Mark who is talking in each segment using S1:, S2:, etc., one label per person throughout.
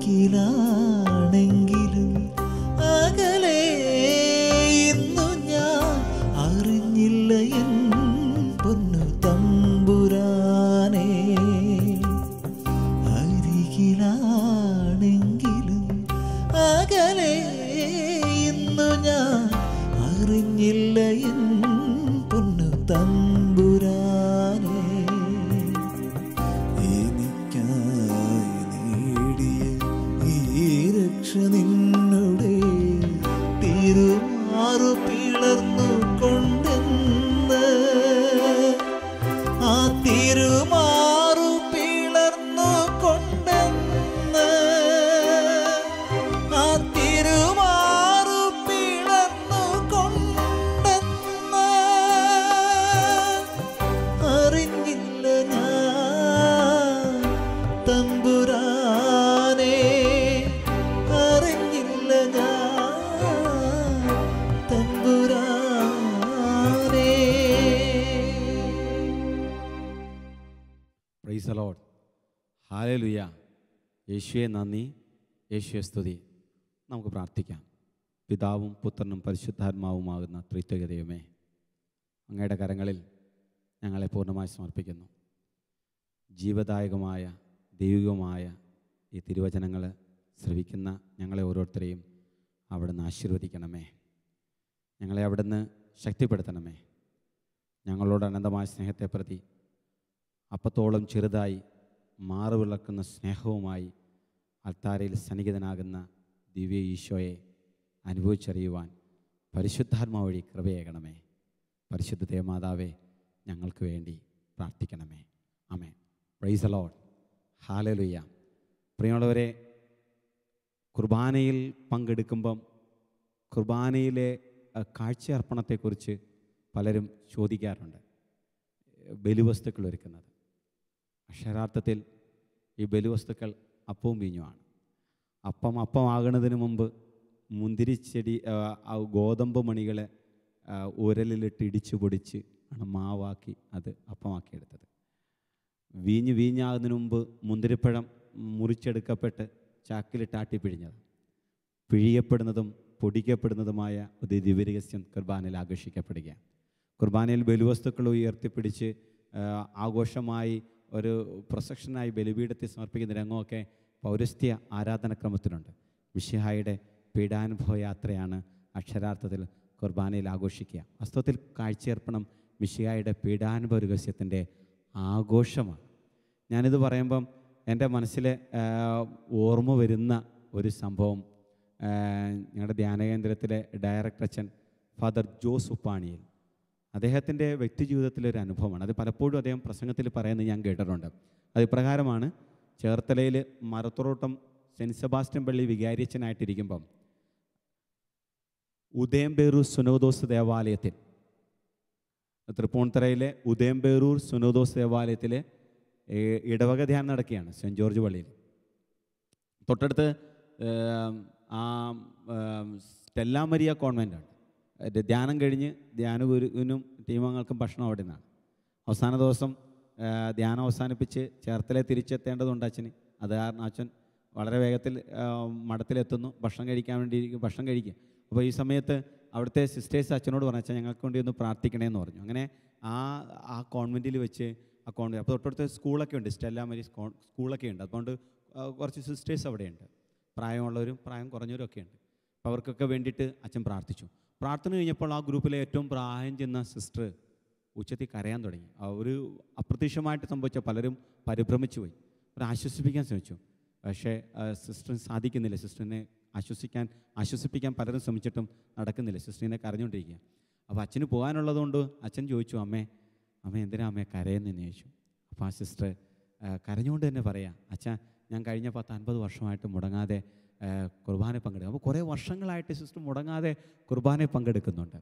S1: അരികിലാണെങ്കിലും അകലെ ഇന്നു ഞാൻ അറിഞ്ഞില്ല എൻ പൊന്നു തമ്പുരാനെ. അരികിലാണെങ്കിലും അകലെ ഇന്നു ഞാൻ അറിഞ്ഞില്ല എൻ പൊന്നു തമ്പുരാനെ. നിന്നുടെ തിരുമാറു പിളർന്നു കൊണ്ടെന്ന് ആ തിരുമാറു പിളർന്നു കൊണ്ടെന്ന് ആ തിരുമാറു പിളർന്നു കൊണ്ടെന്ന് അറിഞ്ഞില്ല ഞാൻ തമ്പുരാനെ.
S2: Price the Lord. ഹല്ലേലൂയ. യേശുവേ നന്ദി, യേശുവേ സ്തുതി. നമുക്ക് പ്രാർത്ഥിക്കാം. പിതാവും പുത്രനും പരിശുദ്ധാത്മാവുമാകുന്ന ത്രിത്വൈക ദൈവമേ, അങ്ങയുടെ കരങ്ങളിൽ ഞങ്ങളെ പൂർണ്ണമായി സമർപ്പിക്കുന്നു. ജീവദായകമായ ദൈവികമായ ഈ തിരുവചനങ്ങൾ ശ്രവിക്കുന്ന ഞങ്ങളെ ഓരോരുത്തരെയും അവിടുന്ന് ആശീർവദിക്കണമേ. ഞങ്ങളെ അവിടുന്ന് ശക്തിപ്പെടുത്തണമേ. ഞങ്ങളോട് അനന്തമായ സ്നേഹത്തെ പ്രതി അപ്പത്തോളം ചെറുതായി മാറുവിളക്കുന്ന സ്നേഹവുമായി അൽത്താരയിൽ സന്നിഹിതനാകുന്ന ദിവ്യ ഈശോയെ അനുഭവിച്ചറിയുവാൻ പരിശുദ്ധാത്മാവ് വഴി കൃപയേകണമേ. പരിശുദ്ധ ദേവമാതാവേ, ഞങ്ങൾക്ക് വേണ്ടി പ്രാർത്ഥിക്കണമേ. ആമേൻ. Praise the Lord. ഹല്ലേലൂയ. പ്രിയമുള്ളവരെ, കുർബാനയിൽ പങ്കെടുക്കുമ്പം കുർബാനയിലെ കാഴ്ചയർപ്പണത്തെക്കുറിച്ച് പലരും ചോദിക്കാറുണ്ട്. ബലിവസ്തുക്കൾ ഒരുക്കുന്നത്, അക്ഷരാർത്ഥത്തിൽ ഈ ബലിവസ്തുക്കൾ അപ്പവും വീഞ്ഞുമാണ്. അപ്പമാകുന്നതിന് മുമ്പ് മുന്തിരിച്ചെടി ഗോതമ്പ് മണികളെ ഉരലിലിട്ട് ഇടിച്ചു പൊടിച്ച് ആണ് മാവാക്കി അത് അപ്പമാക്കിയെടുത്തത്. വീഞ്ഞാകുന്നതിന് മുമ്പ് മുന്തിരിപ്പഴം മുറിച്ചെടുക്കപ്പെട്ട് ചാക്കിലിട്ട് ആട്ടിപ്പിഴിഞ്ഞത്. പിഴിയപ്പെടുന്നതും പൊടിക്കപ്പെടുന്നതുമായ ഒരു ദിവ്യരഹസ്യം കുർബാനയിൽ ആഘോഷിക്കപ്പെടുക. കുർബാനയിൽ ബലിവസ്തുക്കൾ ഉയർത്തിപ്പിടിച്ച് ആഘോഷമായി ഒരു പ്രൊസക്ഷനായി ബലിപീഠത്തിൽ സമർപ്പിക്കുന്ന രംഗമൊക്കെ പൗരസ്ത്യ ആരാധനക്രമത്തിലുണ്ട്. മിശിഹായുടെ പീഡാനുഭവ യാത്രയാണ് അക്ഷരാർത്ഥത്തിൽ കുർബാനയിൽ ആഘോഷിക്കുക. വാസ്തവത്തിൽ കാഴ്ചയർപ്പണം മിശിഹായുടെ പീഡാനുഭവ രഹസ്യത്തിൻ്റെ ആഘോഷമാണ്. ഞാനിത് പറയുമ്പം എൻ്റെ മനസ്സിൽ ഓർമ്മ വരുന്ന ഒരു സംഭവം, ഞങ്ങളുടെ ധ്യാനകേന്ദ്രത്തിലെ ഡയറക്ടർ അച്ഛൻ ഫാദർ ജോസ് ഉപ്പാണിയിൽ, അദ്ദേഹത്തിൻ്റെ വ്യക്തിജീവിതത്തിലൊരു അനുഭവമാണ്. അത് പലപ്പോഴും അദ്ദേഹം പ്രസംഗത്തിൽ പറയുന്നത് ഞാൻ കേട്ടിട്ടുണ്ട്. അത് ഇപ്രകാരമാണ്: ചേർത്തലയിൽ മരത്തോട്ടം സെൻറ്റ് സെബാസ്റ്റ്യൻ പള്ളി വികാരിയച്ഛനായിട്ടിരിക്കുമ്പം ഉദയംപേരൂർ സുനോദോസ് ദേവാലയത്തിൽ, തൃപ്പൂണിത്തറയിലെ ഉദയംപേരൂർ സുനോദോസ് ദേവാലയത്തിൽ ഇടവക ധ്യാനം നടക്കുകയാണ് സെൻറ്റ് ജോർജ് പള്ളിയിൽ. തൊട്ടടുത്ത് സ്റ്റെല്ല മരിയ കോൺവെൻ്റാണ്. ധ്യാനം കഴിഞ്ഞ് ധ്യാനഗുരുവിനും ടീമംഗങ്ങൾക്കും ഭക്ഷണം അവിടെ നിന്നാണ്. അവസാന ദിവസം ധ്യാനം അവസാനിപ്പിച്ച് ചേർത്തലയിൽ തിരിച്ചെത്തേണ്ടതുണ്ട് അച്ഛന്. അത് കാരണം അച്ഛൻ വളരെ വേഗത്തിൽ മഠത്തിലെത്തുന്നു. ഭക്ഷണം കഴിക്കാൻ വേണ്ടി ഭക്ഷണം കഴിക്കുക. അപ്പോൾ ഈ സമയത്ത് അവിടുത്തെ സിസ്റ്റേഴ്സ് അച്ഛനോട് പറഞ്ഞു, അച്ഛൻ ഞങ്ങൾക്ക് വേണ്ടി ഒന്ന് പ്രാർത്ഥിക്കണേന്ന് പറഞ്ഞു. അങ്ങനെ ആ കോൺവെൻറ്റിൽ വെച്ച് അപ്പോൾ തൊട്ടടുത്ത് സ്കൂളൊക്കെ ഉണ്ട്, സ്റ്റെല്ല മരി സ്കൂളൊക്കെ ഉണ്ട്. അതുകൊണ്ട് കുറച്ച് സിസ്റ്റേഴ്സ് അവിടെയുണ്ട്, പ്രായമുള്ളവരും പ്രായം കുറഞ്ഞവരും ഒക്കെ ഉണ്ട്. അപ്പോൾ അവർക്കൊക്കെ വേണ്ടിയിട്ട് അച്ഛൻ പ്രാർത്ഥിച്ചു. പ്രാർത്ഥന കഴിഞ്ഞപ്പോൾ ആ ഗ്രൂപ്പിലെ ഏറ്റവും പ്രായം ചെന്ന സിസ്റ്റർ ഉച്ചത്തിൽ കരയാൻ തുടങ്ങി. ഒരു അപ്രത്യക്ഷമായിട്ട് സംഭവിച്ച പലരും പരിഭ്രമിച്ചു പോയി. അവർ ആശ്വസിപ്പിക്കാൻ ശ്രമിച്ചു. പക്ഷേ സിസ്റ്ററിന് സാധിക്കുന്നില്ല. സിസ്റ്ററിനെ ആശ്വസിപ്പിക്കാൻ പലരും ശ്രമിച്ചിട്ടും നടക്കുന്നില്ല. സിസ്റ്ററിനെ കരഞ്ഞുകൊണ്ടിരിക്കുക. അപ്പോൾ അച്ഛന് പോകാനുള്ളതുകൊണ്ട് അച്ഛൻ ചോദിച്ചു, അമ്മ എന്തിനാ അമ്മയെ കരയുന്നതെന്ന് ചോദിച്ചു. അപ്പോൾ ആ സിസ്റ്റർ കരഞ്ഞുകൊണ്ട് തന്നെ പറയാം, അച്ഛാ ഞാൻ കഴിഞ്ഞ 10-50 വർഷമായിട്ട് മുടങ്ങാതെ കുർബാന പങ്കെടുക്കും. അപ്പോൾ കുറേ വർഷങ്ങളായിട്ട് സിസ്റ്റർ മുടങ്ങാതെ കുർബാന പങ്കെടുക്കുന്നുണ്ട്.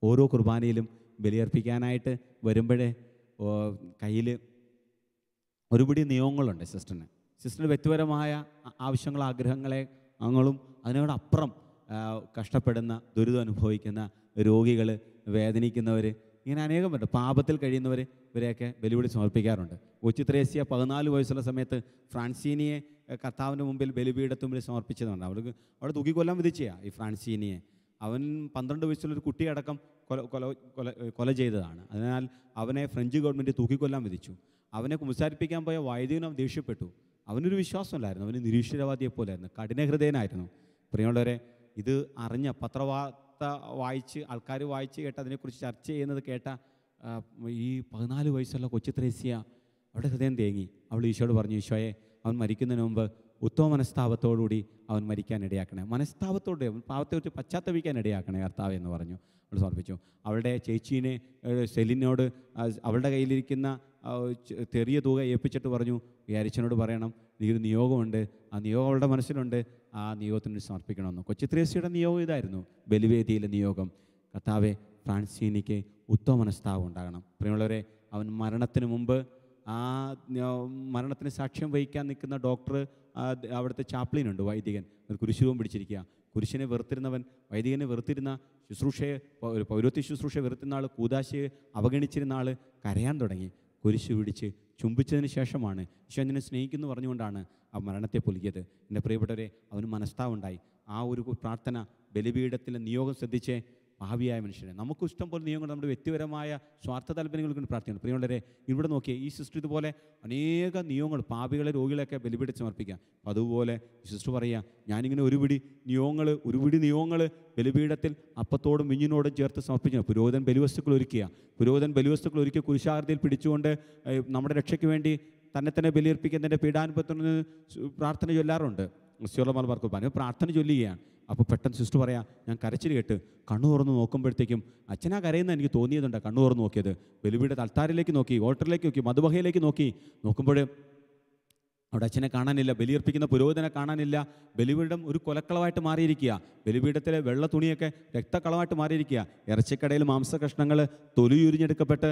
S2: ഓരോ കുർബാനയിലും ബലിയർപ്പിക്കാനായിട്ട് വരുമ്പോഴേ കയ്യിൽ ഒരുപിടി നിയമങ്ങളുണ്ട് സിസ്റ്ററിന്. സിസ്റ്ററിന് വ്യക്തിപരമായ ആവശ്യങ്ങളും ആഗ്രഹങ്ങളും അതിനോടപ്പുറം കഷ്ടപ്പെടുന്ന, ദുരിതം അനുഭവിക്കുന്ന രോഗികൾ, വേദനിക്കുന്നവർ, ഇങ്ങനെ അനേകം പേരുണ്ട്. പാപത്തിൽ കഴിയുന്നവർ, ഇവരെയൊക്കെ ബലിപീഠത്തിൽ സമർപ്പിക്കാറുണ്ട്. കൊച്ചു ത്രേസ്യ 14 വയസ്സുള്ള സമയത്ത് ഫ്രാൻസീനിയെ കർത്താവിൻ്റെ മുമ്പിൽ ബലിപീഠത്തിന് മുമ്പിൽ സമർപ്പിച്ചതുണ്ട്. അവിടെ തൂക്കിക്കൊല്ലാൻ വിധിച്ചതാണ് ഈ ഫ്രാൻസീനിയെ. അവൻ 12 വയസ്സുള്ളൊരു കുട്ടിയടക്കം കൊല ചെയ്തതാണ്. അതിനാൽ അവനെ ഫ്രഞ്ച് ഗവൺമെൻറ് തൂക്കിക്കൊല്ലാൻ വിധിച്ചു. അവനെ കുമ്പസാരിപ്പിക്കാൻ പോയ വൈദികൻ അവൻ ദേഷ്യപ്പെട്ടു. അവനൊരു വിശ്വാസമില്ലായിരുന്നു, അവന് നിരീശ്വരവാദിയെപ്പോലായിരുന്നു, കഠിനഹൃദയനായിരുന്നു. പ്രിയമുള്ളവരെ, ഇത് അറിഞ്ഞ പത്രവാർത്ത വായിച്ച് ആൾക്കാർ വായിച്ച് കേട്ട് അതിനെക്കുറിച്ച് ചർച്ച ചെയ്യുന്നത് കേട്ട ഈ 14 വയസ്സുള്ള കൊച്ചു ത്രേസ്യ അവിടെ ഹൃദയം തേങ്ങി. അവൾ ഈശോയോട് പറഞ്ഞു, ഈശോയെ, അവൻ മരിക്കുന്നതിന് മുമ്പ് ഉത്തമ മനസ്താപത്തോടുകൂടി അവൻ മരിക്കാൻ ഇടയാക്കണേ, മനസ്താപത്തോടെ പാവത്തെക്കുറിച്ച് പശ്ചാത്തപിക്കാൻ ഇടയാക്കണേ കർത്താവേ എന്ന് പറഞ്ഞു. അവൾ സമർപ്പിച്ചു. അവളുടെ ചേച്ചീനെ സെലിനോട് അവളുടെ കയ്യിലിരിക്കുന്ന ചെറിയ തുക ഏൽപ്പിച്ചിട്ട് പറഞ്ഞു, ഈ അരിച്ചനോട് പറയണം, നീയൊരു നിയോഗമുണ്ട്, ആ നിയോഗം അവളുടെ മനസ്സിലുണ്ട്, ആ നിയോഗത്തിന് സമർപ്പിക്കണമെന്ന്. കൊച്ചു ത്രേസ്യയുടെ നിയോഗം ഇതായിരുന്നു, ബലിവേദിയിലെ നിയോഗം. കർത്താവെ, ഫ്രാൻസീനിക്ക് ഉത്തമ മനസ്താപം ഉണ്ടാകണം. പ്രിയമുള്ളവരെ, അവൻ മരണത്തിന് മുമ്പ് ആ മരണത്തിന് സാക്ഷ്യം വഹിക്കാൻ നിൽക്കുന്ന ഡോക്ടർ, അവിടുത്തെ ചാപ്ലിനുണ്ട്, വൈദികൻ, ഒരു കുരിശുരൂപം പിടിച്ചിരിക്കുക. കുരിശിനെ വെറുത്തിരുന്നവൻ, വൈദികനെ വെറുത്തിരുന്ന ശുശ്രൂഷയെ, ഒരു പൗരോഹിത്യ ശുശ്രൂഷ വെറുത്തിരുന്ന ആൾ, കൂദാശയെ അവഗണിച്ചിരുന്ന ആൾ കരയാൻ തുടങ്ങി. കുരിശ് പിടിച്ച് ചുംബിച്ചതിന് ശേഷമാണ് ഈശോ എന്നെ സ്നേഹിക്കുന്നു പറഞ്ഞുകൊണ്ടാണ് ആ മരണത്തെ പുലുകിയത്. എൻ്റെ പ്രിയപ്പെട്ടവരെ, അവന് മനസ്താവുണ്ടായി. ആ ഒരു പ്രാർത്ഥന, ബലിപീഠത്തിലെ നിയോഗം ശ്രദ്ധിച്ച് ഭാവിയായ മനുഷ്യരെ, നമുക്ക് ഇഷ്ടം പോലെ നിയമങ്ങൾ, നമ്മുടെ വ്യക്തിപരമായ സ്വാർത്ഥ താല്പര്യങ്ങൾക്ക് വേണ്ടി പ്രാർത്ഥിക്കണം. പ്രിയമുള്ളവരെ, ഇവിടെ നോക്കിയേ, ഈ സിസ്റ്റർ ഇതുപോലെ അനേക നിയമങ്ങൾ, പാപികളെ, രോഗികളെയൊക്കെ ബലിപീഠം സമർപ്പിക്കാം. അതുപോലെ സിസ്റ്റർ പറയുക, ഞാനിങ്ങനെ ഒരു പിടി നിയമങ്ങൾ ബലിപീഠത്തിൽ അപ്പത്തോടും വിഞ്ഞിനോടും ചേർത്ത് സമർപ്പിക്കണം. പുരോഹിതൻ ബലിവസ്തുക്കൾ ഒരുക്കി കുരിശാകൃതിയിൽ പിടിച്ചുകൊണ്ട് നമ്മുടെ രക്ഷയ്ക്ക് വേണ്ടി തന്നെ ബലിയർപ്പിക്കുന്നതിൻ്റെ പീഡാനുഭവത്തിന് പ്രാർത്ഥന ചൊല്ലാറുണ്ട്. മലബാർ കുർബാന പ്രാർത്ഥന ചൊല്ലുകയാണ്. അപ്പോൾ പെട്ടെന്ന് സിസ്റ്റർ പറയാം, ഞാൻ കരച്ചിൽ കേട്ട് കണ്ണു തുറന്ന് നോക്കുമ്പോഴത്തേക്കും അച്ഛനാ കരയുന്ന എനിക്ക് തോന്നിയതുണ്ട്. കണ്ണു തുറന്ന് നോക്കിയത്, ബലിപീഠ അൾത്താരിലേക്ക് നോക്കി, ഓൾട്ടറിലേക്ക് നോക്കി, മധുബഹയിലേക്ക് നോക്കുമ്പോൾ അവിടെ അച്ഛനെ കാണാനില്ല, ബലിയർപ്പിക്കുന്ന പുരോഹിതനെ കാണാനില്ല. ബലിപീഠം ഒരു കൊലക്കളമായിട്ട് മാറിയിരിക്കുക. ബലിപീഠത്തിലെ വെള്ള തുണിയൊക്കെ രക്തക്കളമായിട്ട് മാറിയിരിക്കുക. ഇറച്ചിക്കടയിൽ മാംസകഷ്ണങ്ങൾ തൊലിയുരിഞ്ഞെടുക്കപ്പെട്ട്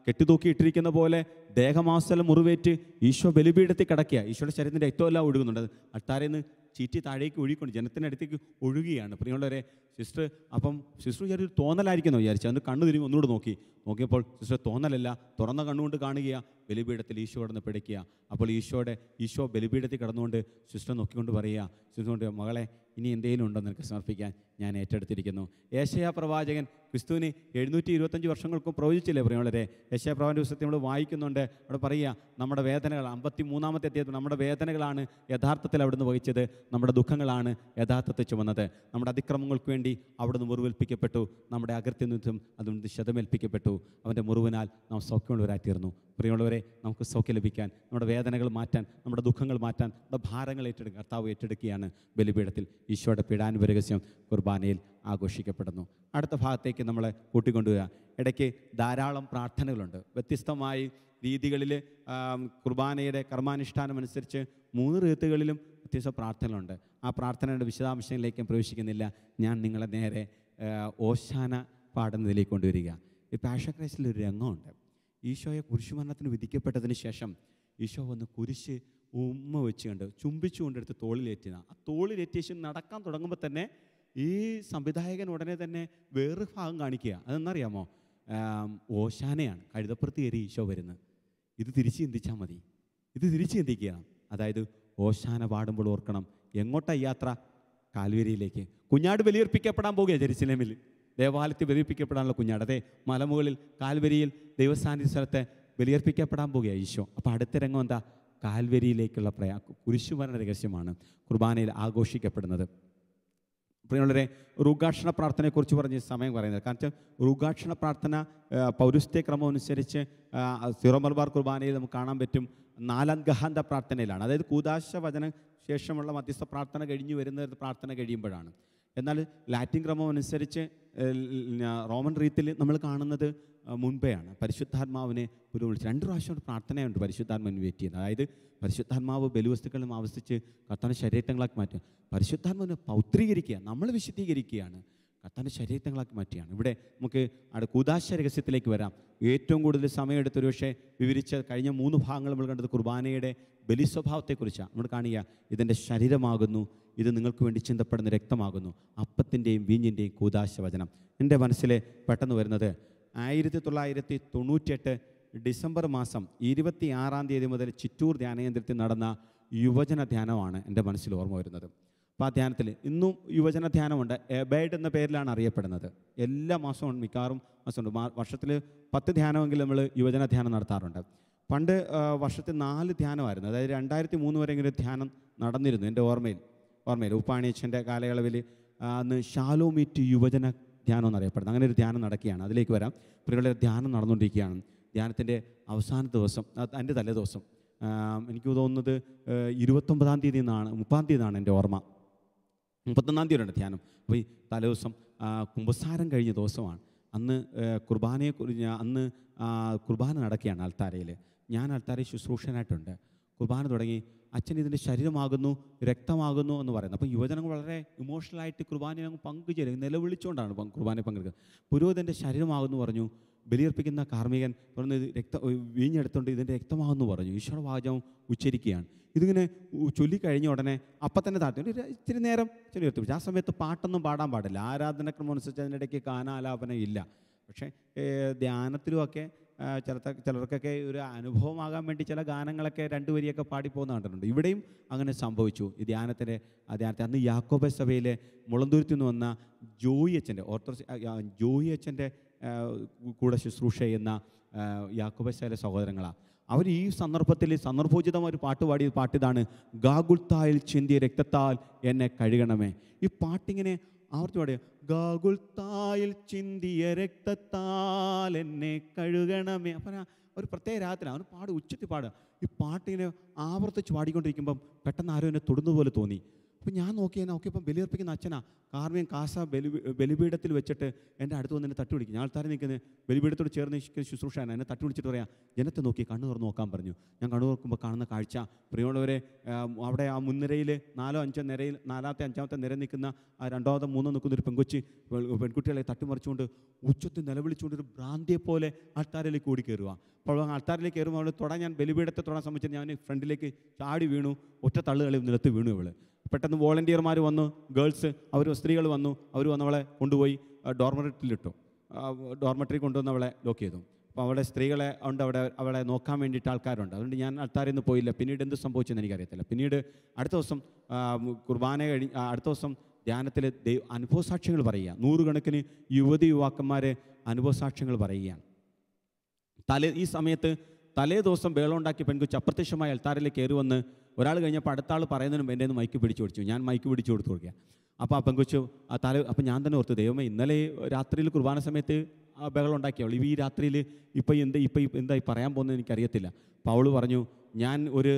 S2: കെട്ടിത്തൂക്കിയിട്ടിരിക്കുന്ന പോലെ ദേഹമാംസലം മുറിവേറ്റ് ഈശോ ബലിപീഠത്തിൽ കിടക്കുക. ഈശോയുടെ ശരീരത്തിൻ്റെ രക്തമെല്ലാം ഒഴുകുന്നുണ്ട്. അൾത്താരിൽ നിന്ന് ചീറ്റി താഴേക്ക് ഒഴുകിക്കൊണ്ട് ജനത്തിനടുത്തേക്ക് ഒഴുകുകയാണ്. പ്രിയമുള്ളവരെ, സിസ്റ്റർ വിചാരിച്ചു തോന്നലായിരിക്കുന്നു വിചാരിച്ചു. അന്ന് കണ്ണു തിരിഞ്ഞ് ഒന്നുകൂടെ നോക്കിയപ്പോൾ സിസ്റ്റർ തോന്നലല്ല, തുറന്ന കണ്ണുകൊണ്ട് കാണുക, ബലിപീഠത്തിൽ ഈശോ കിടന്ന് പിടയ്ക്കുക. അപ്പോൾ ഈശോ ബലിപീഠത്തിൽ കിടന്നുകൊണ്ട് സിസ്റ്റർ നോക്കിക്കൊണ്ട് പറയുക, സിസ്റ്റർ, മകളെ, ഇനി എന്തെങ്കിലും ഉണ്ടോ നിനക്ക് സമർപ്പിക്കാൻ, ഞാൻ ഏറ്റെടുത്തിരിക്കുന്നു. യേശയ്യാ പ്രവാചകൻ ക്രിസ്തുവിന് 725 വർഷങ്ങൾക്കും പ്രവചിച്ചില്ലേ പ്രിയമുള്ളവരെ? യേശയ്യാ പ്രവാചകന്റെ പുസ്തകത്തിൽ നമ്മൾ വായിക്കുന്നുണ്ട്. അവിടെ പറയുക, നമ്മുടെ വേദനകൾ, 53-ാമത്തെ അധ്യായത്തിൽ, നമ്മുടെ വേദനകളാണ് യഥാർത്ഥത്തിൽ അവിടുന്ന് വഹിച്ചത്, നമ്മുടെ ദുഃഖങ്ങളാണ് യഥാർത്ഥത്തിൽ ചുമന്നത്. നമ്മുടെ അതിക്രമങ്ങൾക്ക് വേണ്ടി അവിടുന്ന് മുറിവേൽപ്പിക്കപ്പെട്ടു, നമ്മുടെ അകൃത്യനിമിത്തം അതുകൊണ്ട് ക്ഷതമേൽപ്പിക്കപ്പെട്ടു. അവൻ്റെ മുറിവിനാൽ നാം സൗഖ്യമുള്ളവരായിത്തീർന്നു. പ്രിയമുള്ളവരെ, നമുക്ക് സൗഖ്യം ലഭിക്കാൻ, നമ്മുടെ വേദനകൾ മാറ്റാൻ, നമ്മുടെ ദുഃഖങ്ങൾ മാറ്റാൻ, നമ്മുടെ ഭാരങ്ങൾ കർത്താവ് ഏറ്റെടുക്കുകയാണ്. ബലിപീഠത്തിൽ ഈശോയുടെ പീഡാനുഭവ രഹസ്യം കുർബാനയിൽ ആഘോഷിക്കപ്പെടുന്നു. അടുത്ത ഭാഗത്തേക്ക് നമ്മളെ കൂട്ടിക്കൊണ്ടുവരിക. ഇടയ്ക്ക് ധാരാളം പ്രാർത്ഥനകളുണ്ട്. വ്യത്യസ്തമായി രീതികളിൽ കുർബാനയുടെ കർമാനുഷ്ഠാനം അനുസരിച്ച് 3 റീത്തുകളിലും വ്യത്യസ്ത പ്രാർത്ഥനകളുണ്ട്. ആ പ്രാർത്ഥനയുടെ വിശദാംശങ്ങളിലേക്ക് പ്രവേശിക്കുന്നില്ല. ഞാൻ നിങ്ങളെ നേരെ ഓശാന പാടുന്നതിലേക്ക് കൊണ്ടുവരിക. ഈ പാഷൻ ക്രൈസ്റ്റിലൊരു രംഗമുണ്ട്. ഈശോയെ കുരിശുമരണത്തിന് വിധിക്കപ്പെട്ടതിന് ശേഷം ഈശോ വന്ന് കുരിശ് ഉമ്മ വെച്ചുകൊണ്ട് ചുംബിച്ചുകൊണ്ടെടുത്ത് തോളിലേറ്റിയതാണ്. ആ തോളിലേറ്റിയ ശേഷം നടക്കാൻ തുടങ്ങുമ്പോൾ തന്നെ ഈ സംവിധായകൻ ഉടനെ തന്നെ വേറൊരു ഭാഗം കാണിക്കുക. അതെന്നറിയാമോ? ഓശാനയാണ്, കഴുതപ്പുറത്ത് കയറി ഈശോ വരുന്നത്. ഇത് തിരിച്ച് ചിന്തിച്ചാൽ മതി, ഇത് തിരിച്ച് ചിന്തിക്കുക. അതായത് ഓശാന പാടുമ്പോൾ ഓർക്കണം, എങ്ങോട്ടാണ് യാത്ര? കാൽവരിയിലേക്ക്. കുഞ്ഞാട് ബലിയർപ്പിക്കപ്പെടാൻ പോകുക. ജെറുസലേമിൽ ദേവാലയത്തിൽ ബലിയർപ്പിക്കപ്പെടാനുള്ള കുഞ്ഞാട്, അതെ, മലമുകളിൽ കാൽവരിയിൽ ദൈവസാന്നിധ്യ സ്ഥലത്തെ ബലിയർപ്പിക്കപ്പെടാൻ പോകുക ഈശോ. അപ്പോൾ അടുത്ത രംഗം എന്താ? കാൽവരിയിലേക്കുള്ള കുരിശുമരണ രഹസ്യമാണ് കുർബാനയിൽ ആഘോഷിക്കപ്പെടുന്നത്. പ്രിയമുള്ളവരെ, റുഗാക്ഷണ പ്രാർത്ഥനയെക്കുറിച്ച് പറഞ്ഞ് സമയം പറയുന്നത്, കാരണം റുഗാക്ഷണ പ്രാർത്ഥന പൗരസ്ത്യ ക്രമം അനുസരിച്ച് സിറോ മലബാർ കുർബാനയിൽ നമുക്ക് കാണാൻ പറ്റും 4 ഗഹാന്ത പ്രാർത്ഥനയിലാണ്. അതായത് കൂദാശ വചന ശേഷമുള്ള മധ്യസ്ഥ പ്രാർത്ഥന കഴിഞ്ഞ് വരുന്ന പ്രാർത്ഥന കഴിയുമ്പോഴാണ്. എന്നാൽ ലാറ്റിൻ ക്രമം അനുസരിച്ച് റോമൻ റീത്തിൽ നമ്മൾ കാണുന്നത് മുൻപെയാണ്. പരിശുദ്ധാത്മാവിനെ വിളിച്ച് 2 പ്രാവശ്യം പ്രാർത്ഥനയുണ്ട് പരിശുദ്ധാത്മാവിനെ വെയിറ്റ് ചെയ്യുന്നത്. അതായത് പരിശുദ്ധാത്മാവ് ബലിവസ്തുക്കളും ആവശ്യിച്ച് കർത്താവിൻ്റെ ശരീരങ്ങളാക്കി മാറ്റുക. പരിശുദ്ധാത്മാവിനെ പൗത്രീകരിക്കുക, നമ്മൾ വിശുദ്ധീകരിക്കുകയാണ്, കർത്താവിൻ്റെ ശരീരങ്ങളാക്കി മാറ്റുകയാണ്. ഇവിടെ നമുക്ക് കൂദാശ രഹസ്യത്തിലേക്ക് വരാം. ഏറ്റവും കൂടുതൽ സമയമെടുത്തൊരു പക്ഷേ വിവരിച്ച കഴിഞ്ഞ 3 ഭാഗങ്ങൾ നമ്മൾ കണ്ടത് കുർബാനയുടെ ബലി സ്വഭാവത്തെക്കുറിച്ചാണ്. നമ്മൾ കാണുക, ഇതെൻ്റെ ശരീരമാകുന്നു, ഇത് നിങ്ങൾക്ക് വേണ്ടി ചിന്തപ്പെടുന്ന രക്തമാകുന്നു. അപ്പത്തിൻ്റെയും വീഞ്ഞിൻ്റെയും കൂദാശ വചനം എൻ്റെ മനസ്സിൽ പെട്ടെന്ന് വരുന്നത് 1998 ഡിസംബർ മാസം 26-ാം തീയതി മുതൽ ചിറ്റൂർ ധ്യാനകേന്ദ്രത്തിൽ നടന്ന യുവജന ധ്യാനമാണ് എൻ്റെ മനസ്സിൽ ഓർമ്മ വരുന്നത്. അപ്പോൾ ആ ധ്യാനത്തിൽ ഇന്നും യുവജന ധ്യാനമുണ്ട്. എബൈഡ് എന്ന പേരിലാണ് അറിയപ്പെടുന്നത്. എല്ലാ മാസവും മിക്കവാറും മാസമുണ്ട്. വർഷത്തിൽ 10 ധ്യാനമെങ്കിലും നമ്മൾ യുവജന ധ്യാനം നടത്താറുണ്ട്. പണ്ട് വർഷത്തിൽ 4 ധ്യാനമായിരുന്നു. അതായത് 2003 വരെ ഇങ്ങനെ ധ്യാനം നടന്നിരുന്നു എൻ്റെ ഓർമ്മയിൽ ഉപ്പാണിയച്ഛൻ്റെ കാലയളവിൽ അന്ന് ഷാലോ മീറ്റ് യുവജന ധ്യാനം എന്നറിയപ്പെടുന്നത്. അങ്ങനെ ഒരു ധ്യാനം നടക്കുകയാണ്. അതിലേക്ക് വരാം. പ്രിയമുള്ള ധ്യാനം നടന്നുകൊണ്ടിരിക്കുകയാണ്. ധ്യാനത്തിൻ്റെ അവസാന ദിവസം, അതിൻ്റെ തലേ ദിവസം, എനിക്ക് തോന്നുന്നത് 29-ാം തീയതി എന്നാണ്, 30-ാം തീയതി എന്നാണ് എൻ്റെ ഓർമ്മ. 31-ാം തീയതിയുണ്ട് ധ്യാനം. അപ്പോൾ ഈ തലേദിവസം കുമ്പസാരം കഴിഞ്ഞ ദിവസമാണ്. അന്ന് അന്ന് കുർബാന നടക്കുകയാണ് അൾത്താരയിൽ. ഞാൻ അൾത്താരയിൽ ശുശ്രൂഷനായിട്ടുണ്ട്. കുർബാന തുടങ്ങി. അച്ഛൻ ഇതിൻ്റെ ശരീരമാകുന്നു, രക്തമാകുന്നു എന്ന് പറയുന്നത്. അപ്പോൾ യുവജനങ്ങൾ വളരെ ഇമോഷണലായിട്ട് കുർബാനയിൽ അങ്ങ് പങ്കുചേരും, നിലവിളിച്ചുകൊണ്ടാണ് കുർബാനയിൽ പങ്കെടുക്കുക. പുരോഹിതൻ്റെ ശരീരമാകുന്നു പറഞ്ഞു. ബലിയർപ്പിക്കുന്ന കാർമ്മികൻ പറഞ്ഞു വീഞ്ഞെടുത്തുകൊണ്ട് ഇതിൻ്റെ രക്തമാകുന്നു പറഞ്ഞു. ഈശോയുടെ വാചകം ഉച്ചരിക്കുകയാണ്. ഇതിങ്ങനെ ചൊല്ലിക്കഴിഞ്ഞ ഉടനെ അപ്പം തന്നെ താഴ്ത്തി ഇച്ചിരി നേരം ചൊല്ലി. ആ സമയത്ത് പാട്ടൊന്നും പാടാൻ പാടില്ല. ആരാധനക്രമം അനുസരിച്ച് അതിനിടയ്ക്ക് ഗാനാലാപനം ഇല്ല. പക്ഷേ ധ്യാനത്തിലുമൊക്കെ ചിലർക്കൊക്കെ ഒരു അനുഭവമാകാൻ വേണ്ടി ചില ഗാനങ്ങളൊക്കെ 2 വരിയൊക്കെ പാടിപ്പോകുന്ന കണ്ടിട്ടുണ്ട്. ഇവിടെയും അങ്ങനെ സംഭവിച്ചു. ഈ ധ്യാനത്തിൽ അന്ന് യാക്കോബ സഭയിലെ മുളന്തുരുത്തിൽ നിന്ന് വന്ന ജോയി അച്ഛൻ്റെ കൂടെ ശുശ്രൂഷ ചെയ്യുന്ന യാക്കോബ സഭയിലെ സഹോദരങ്ങളാണ്. അവർ ഈ സന്ദർഭോചിതമായ ഒരു പാട്ടിതാണ് ഗാഗുൽത്തായിൽ ചിന്തിയ രക്തത്താൽ എന്നെ കഴുകണമേ. ഈ പാട്ടിങ്ങനെ ആവർത്തി പാടുക. ഗാഗുൽത്തായിൽ ചിന്തിയ രക്തത്താൽ എന്നെ കഴുകണമേ. അപ്പം ഒരു പ്രത്യേക രാത്രി അവന് ഉച്ചത്തിൽ പാടുക. ഈ പാട്ടിങ്ങനെ ആവർത്തിച്ച് പാടിക്കൊണ്ടിരിക്കുമ്പം പെട്ടെന്ന് ആരും എന്നെ തൊടുന്നതുപോലെ തോന്നി. അപ്പം ഞാൻ നോക്കിയപ്പം ബലിയർപ്പിക്കുന്ന അച്ഛനാ കാർമ്മികൻ ബലിപീഠത്തിൽ വെച്ചിട്ട് എൻ്റെ അടുത്ത് വന്ന് എന്നെ തട്ടി വിളിക്കും. ഞാൻ ആൾക്കാരെ നിൽക്കുന്നത് ബലിപീഠത്തോട് ചേർന്ന് ശുശ്രൂഷയാണ്. എന്നെ തട്ടി വിളിച്ചിട്ട് പറയാം, ജനത്തെ നോക്കി കണ്ണു തുറന്ന് നോക്കാൻ പറഞ്ഞു. ഞാൻ കണ്ണു തുറക്കുമ്പോൾ കാണുന്ന കാഴ്ച, പ്രിയമുള്ളവരെ, അവിടെ ആ മുൻനിരയിൽ 4-5 നിരയിൽ 4-5 നിര നിൽക്കുന്ന 2-3 നിൽക്കുന്നൊരു പെൺകുട്ടികളെ തട്ടിമറിച്ചുകൊണ്ട് ഉച്ചത്തിൽ നിലവിളിച്ചുകൊണ്ട് ഒരു ഭ്രാന്തിയെപ്പോലെ ആൾത്താരിലേക്ക് ഓടി കയറുക. അപ്പോൾ ആൾത്താരിലേക്ക് കയറുമ്പോൾ അവൾ ഞാൻ ബലിപീഠത്തെ തൊടാൻ ശ്രമിച്ചത് ഞാൻ ഫ്രണ്ടിലേക്ക് ചാടി വീണു. ഒറ്റ തള്ളുകളിൽ നിലത്ത് വീണു അവൾ. പെട്ടെന്ന് വോളണ്ടിയർമാർ വന്നു, സ്ത്രീകൾ വന്നു. അവർ വന്ന് അവളെ കൊണ്ടുപോയി ഡോർമെട്രി കൊണ്ടുവന്ന് അവളെ ലോക്ക് ചെയ്തു. അപ്പോൾ അവിടെ സ്ത്രീകളെ ഉണ്ട്, അവളെ നോക്കാൻ വേണ്ടിയിട്ട് ആൾക്കാരുണ്ട്. അതുകൊണ്ട് ഞാൻ ആൾക്കാരിൽ നിന്ന് പോയില്ല. പിന്നീട് എന്ത് സംഭവിച്ചെന്ന് എനിക്കറിയത്തില്ല. പിന്നീട് അടുത്ത ദിവസം കുർബാന അടുത്ത ദിവസം ധ്യാനത്തിൽ അനുഭവസാക്ഷ്യങ്ങൾ പറയുക. 100 കണക്കിന് യുവാക്കന്മാർ അനുഭവസാക്ഷ്യങ്ങൾ പറയുകയാണ്. ഈ സമയത്ത് തലേ ദിവസം ബേളമുണ്ടാക്കിയ പെൺകുച്ച് അപ്രത്യക്ഷമായി അൾത്താരിലേക്ക് കയറി വന്ന് ഒരാൾ കഴിഞ്ഞപ്പോൾ അടുത്ത ആൾ പറയുന്നതിനും എൻ്റെ മൈക്ക് പിടിച്ചു കൊടുത്തു. ഞാൻ മൈക്ക് പിടിച്ചു കൊടുക്കുക. അപ്പോൾ ആ പെൺകുച്ച് അപ്പം ഞാൻ തന്നെ ഓർത്തു, ദൈവമേ, ഇന്നലെ രാത്രിയിൽ കുർബാന സമയത്ത് ബഹളം ഉണ്ടാക്കിയവൾ ഈ രാത്രിയിൽ എന്തായി പറയാൻ പോകുന്നത് എനിക്കറിയത്തില്ല. അപ്പോൾ അവൾ പറഞ്ഞു, ഞാൻ ഒരു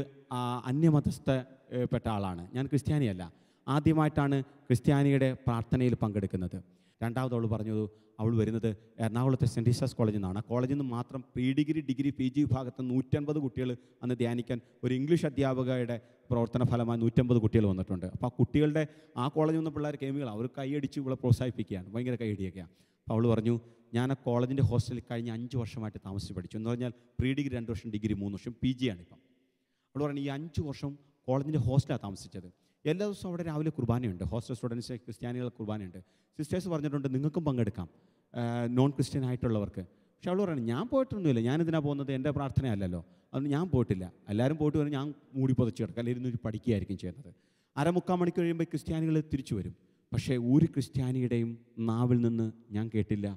S2: അന്യമതസ്ഥപ്പെട്ട ആളാണ്, ഞാൻ ക്രിസ്ത്യാനിയല്ല, ആദ്യമായിട്ടാണ് ക്രിസ്ത്യാനിയുടെ പ്രാർത്ഥനയിൽ പങ്കെടുക്കുന്നത്. രണ്ടാമത് അവൾ പറഞ്ഞത് അവൾ വരുന്നത് എറണാകുളത്തെ സെൻറ്റ് ടീസേഴ്സ് കോളേജിൽ നിന്നാണ്. കോളേജിൽ നിന്ന് മാത്രം ഡിഗ്രി PG വിഭാഗത്ത് 150 കുട്ടികൾ അന്ന് ധ്യാനിക്കാൻ ഒരു ഇംഗ്ലീഷ് അധ്യാപകയുടെ പ്രവർത്തന ഫലമായി 150 കുട്ടികൾ വന്നിട്ടുണ്ട്. അപ്പോൾ ആ കുട്ടികളുടെ ആ കോളേജിൽ നിന്ന് പിള്ളേർ കേമികൾ അവർ കൈയടിച്ച് ഇവളെ പ്രോത്സാഹിപ്പിക്കുകയാണ്, ഭയങ്കര കൈയടിയൊക്കെയാണ്. അപ്പോൾ അവൾ പറഞ്ഞു, ഞാൻ ആ കോളേജിൻ്റെ ഹോസ്റ്റലിൽ കഴിഞ്ഞ 5 വർഷമായിട്ട് താമസിച്ച് പഠിച്ചു. എന്ന് പറഞ്ഞാൽ ഡിഗ്രി 2 വർഷം, ഡിഗ്രി 3 വർഷം, PG ആണിപ്പം. അവൾ പറഞ്ഞു, ഈ 5 വർഷം കോളേജിൻ്റെ ഹോസ്റ്റലാണ് താമസിച്ചത്. എല്ലാ ദിവസവും അവിടെ രാവിലെ കുർബാനയുണ്ട്. ഹോസ്റ്റൽ സ്റ്റുഡൻസ് ക്രിസ്ത്യാനികളുടെ കുർബാനയുണ്ട്. സിസ്റ്റേഴ്സ് പറഞ്ഞിട്ടുണ്ട് നിങ്ങൾക്കും പങ്കെടുക്കാം, നോൺ ക്രിസ്ത്യൻ ആയിട്ടുള്ളവർക്ക്. പക്ഷെ അവൾ പറയുന്നത്, ഞാൻ പോയിട്ടൊന്നുമില്ല, ഞാനിതിനാണ് പോകുന്നത്, എൻ്റെ പ്രാർത്ഥനയല്ലല്ലോ, അതുകൊണ്ട് ഞാൻ പോയിട്ടില്ല. എല്ലാവരും പോയിട്ട് വരും, ഞാൻ മൂടി പൊതച്ച് കിടക്കുക, അല്ലെങ്കിൽ ഇരുന്ന് പഠിക്കുകയായിരിക്കും ചെയ്യുന്നത്. 3/4 മണിക്കൂർ കഴിയുമ്പോൾ ക്രിസ്ത്യാനികൾ തിരിച്ചു വരും. പക്ഷേ ഒരു ക്രിസ്ത്യാനിയുടെയും നാവിൽ നിന്ന് ഞാൻ കേട്ടില്ല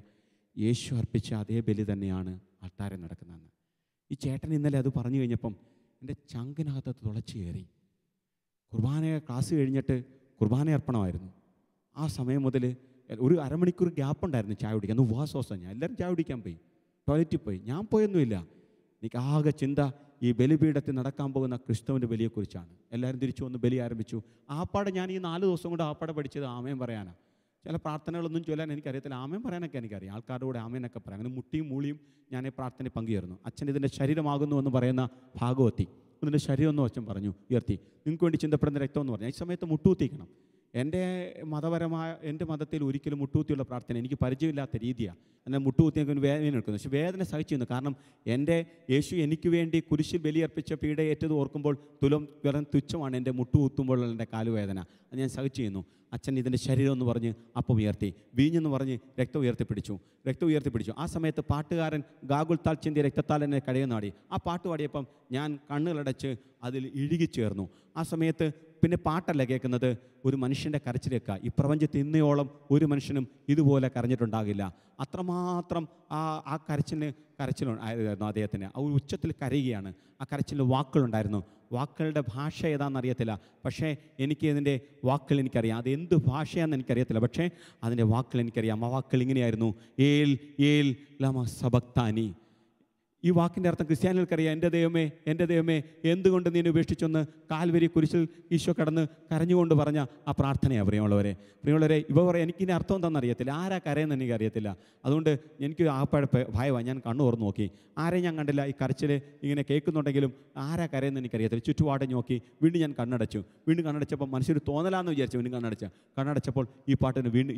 S2: യേശു അർപ്പിച്ച അതേ ബലി തന്നെയാണ് അൾത്താരയിൽ നടക്കുന്നതെന്ന്. ഈ ചേട്ടൻ ഇന്നലെ അത് പറഞ്ഞു കഴിഞ്ഞപ്പം എൻ്റെ ചങ്കിനകത്ത് തുളച്ചു കയറി. കുർബാന ക്ലാസ് കഴിഞ്ഞിട്ട് കുർബാന അർപ്പണമായിരുന്നു. ആ സമയം മുതൽ ഒരു 1/2 മണിക്കൂർ ഗ്യാപ്പ് ഉണ്ടായിരുന്നു ചായ കുടിക്കാൻ. അന്ന് ഉപവാസമാണ്. ഞാൻ എല്ലാവരും ചായ കുടിക്കാൻ പോയി, ടോയ്ലറ്റിൽ പോയി. ഞാൻ പോയൊന്നുമില്ല. എനിക്ക് ആകെ ചിന്ത ഈ ബലിപീഠത്തിൽ നടക്കാൻ പോകുന്ന ക്രിസ്തുവിൻ്റെ ബലിയെക്കുറിച്ചാണ്. എല്ലാവരും തിരിച്ചു വന്ന് ബലി ആരംഭിച്ചു. ആപ്പാടെ ഞാൻ ഈ 4 ദിവസം കൊണ്ട് ആപ്പാടെ പഠിച്ചത് ആമേൻ പറയാനാണ്. ചില പ്രാർത്ഥനകളൊന്നും ചൊല്ലാൻ എനിക്കറിയത്തില്ല, ആമേൻ പറയാനൊക്കെ എനിക്കറിയാം. ആൾക്കാരുടെ കൂടെ ആമേനൊക്കെ പറയാം. അങ്ങനെ മുട്ടിയും മൂളിയും ഞാൻ ഈ പ്രാർത്ഥനയിൽ പങ്കുചേർന്നു. അച്ഛൻ ഇതിൻ്റെ ശരീരമാകുന്നു എന്ന് പറയുന്ന ഭാഗവത്തി ഇതിൻ്റെ ശരീരം എന്ന് അച്ഛൻ പറഞ്ഞു ഉയർത്തി. നിങ്ങൾക്ക് വേണ്ടി ചിന്തപ്പെടുന്ന രക്തം എന്ന് പറഞ്ഞു. ഈ സമയത്ത് മുട്ടുകുത്തിക്കണം. എൻ്റെ മതത്തിൽ ഒരിക്കലും മുട്ടുകുത്തിയുള്ള പ്രാർത്ഥന എനിക്ക് പരിചയമില്ലാത്ത രീതിയാണ്. എന്നെ മുട്ടുകുത്തിയൊക്കെ വേദന എടുക്കുന്നു. പക്ഷേ വേദന സഹിച്ചിരുന്നു. കാരണം എൻ്റെ യേശു എനിക്ക് വേണ്ടി കുരിശിൽ ബലിയർപ്പിച്ച പീഡയേറ്റത് ഓർക്കുമ്പോൾ വെറും തുച്ഛമാണ് എൻ്റെ മുട്ടുകുത്തുമ്പോഴുള്ള എൻ്റെ കാലുവേദന. അത് ഞാൻ സഹിച്ചിരുന്നു. അച്ഛൻ ഇതിൻ്റെ ശരീരം എന്ന് പറഞ്ഞ് അപ്പം ഉയർത്തി, വീഞ്ഞെന്ന് പറഞ്ഞ് രക്തം ഉയർത്തിപ്പിടിച്ചു. ആ സമയത്ത് പാട്ടുകാരൻ ഗാഗുൽത്താൽ ചിന്തിയ രക്തത്താൽ എന്നെ കഴയുന്നാടി. ആ പാട്ട് പാടിയപ്പം ഞാൻ കണ്ണുകളടച്ച് അതിൽ ഇഴുകിച്ചേർന്നു. ആ സമയത്ത് പിന്നെ പാട്ടല്ല കേൾക്കുന്നത്, ഒരു മനുഷ്യൻ്റെ കരച്ചിലേക്കാണ്. ഈ പ്രപഞ്ചത്തിൽ ഇന്നയോളം ഒരു മനുഷ്യനും ഇതുപോലെ കരഞ്ഞിട്ടുണ്ടാകില്ല. അത്രമാത്രം ആ കരച്ചിലുണ്ടായിരുന്നു അദ്ദേഹത്തിന്. ആ ഒരു ഉച്ചത്തിൽ കരയുകയാണ്. ആ കരച്ചിലിന് വാക്കുകളുണ്ടായിരുന്നു. വാക്കുകളുടെ ഭാഷ ഏതാണെന്ന് അറിയത്തില്ല, പക്ഷേ എനിക്ക് ഇതിൻ്റെ വാക്കുകൾ എനിക്കറിയാം. അത് എന്ത് ഭാഷയാണെന്ന് എനിക്കറിയത്തില്ല, പക്ഷേ അതിൻ്റെ വാക്കുകൾ എനിക്കറിയാം. ആ വാക്കുകൾ ഇങ്ങനെയായിരുന്നു, ഏൽ ഏൽ ലമ സബക്താനി. ഈ വാക്കിൻ്റെ അർത്ഥം ക്രിസ്ത്യാനികൾക്കറിയാം. എൻ്റെ ദൈവമേ എന്തുകൊണ്ട് നീ ഉപേക്ഷിച്ചൊന്ന് കാൽവരി കുരിശിൽ ഈശോ കടന്ന് കരഞ്ഞുകൊണ്ട് പറഞ്ഞ ആ പ്രാർത്ഥനയാണ്. പ്രിയമുള്ളവരെ ഇവ പറയാം, എനിക്കിനി അർത്ഥം എന്താണെന്ന് അറിയത്തില്ല, ആരാ കരയെന്ന് എനിക്കറിയത്തില്ല. അതുകൊണ്ട് എനിക്ക് ആപ്പാടെ ഭയമാണ്. ഞാൻ കണ്ണു തുറന്ന് നോക്കി, ആരെയും ഞാൻ കണ്ടില്ല. ഈ കരച്ചിൽ ഇങ്ങനെ കേൾക്കുന്നുണ്ടെങ്കിലും ആരാ കരയെന്ന് എനിക്കറിയത്തില്ല. ചുറ്റുപാടെ നോക്കി, വീണ്ടും ഞാൻ കണ്ണടച്ചപ്പോൾ മനസ്സിലൊരു തോന്നലാന്ന് വിചാരിച്ചു. വീണ്ടും കണ്ണടച്ചപ്പോൾ ഈ പാട്ടിന് വീണ്ടും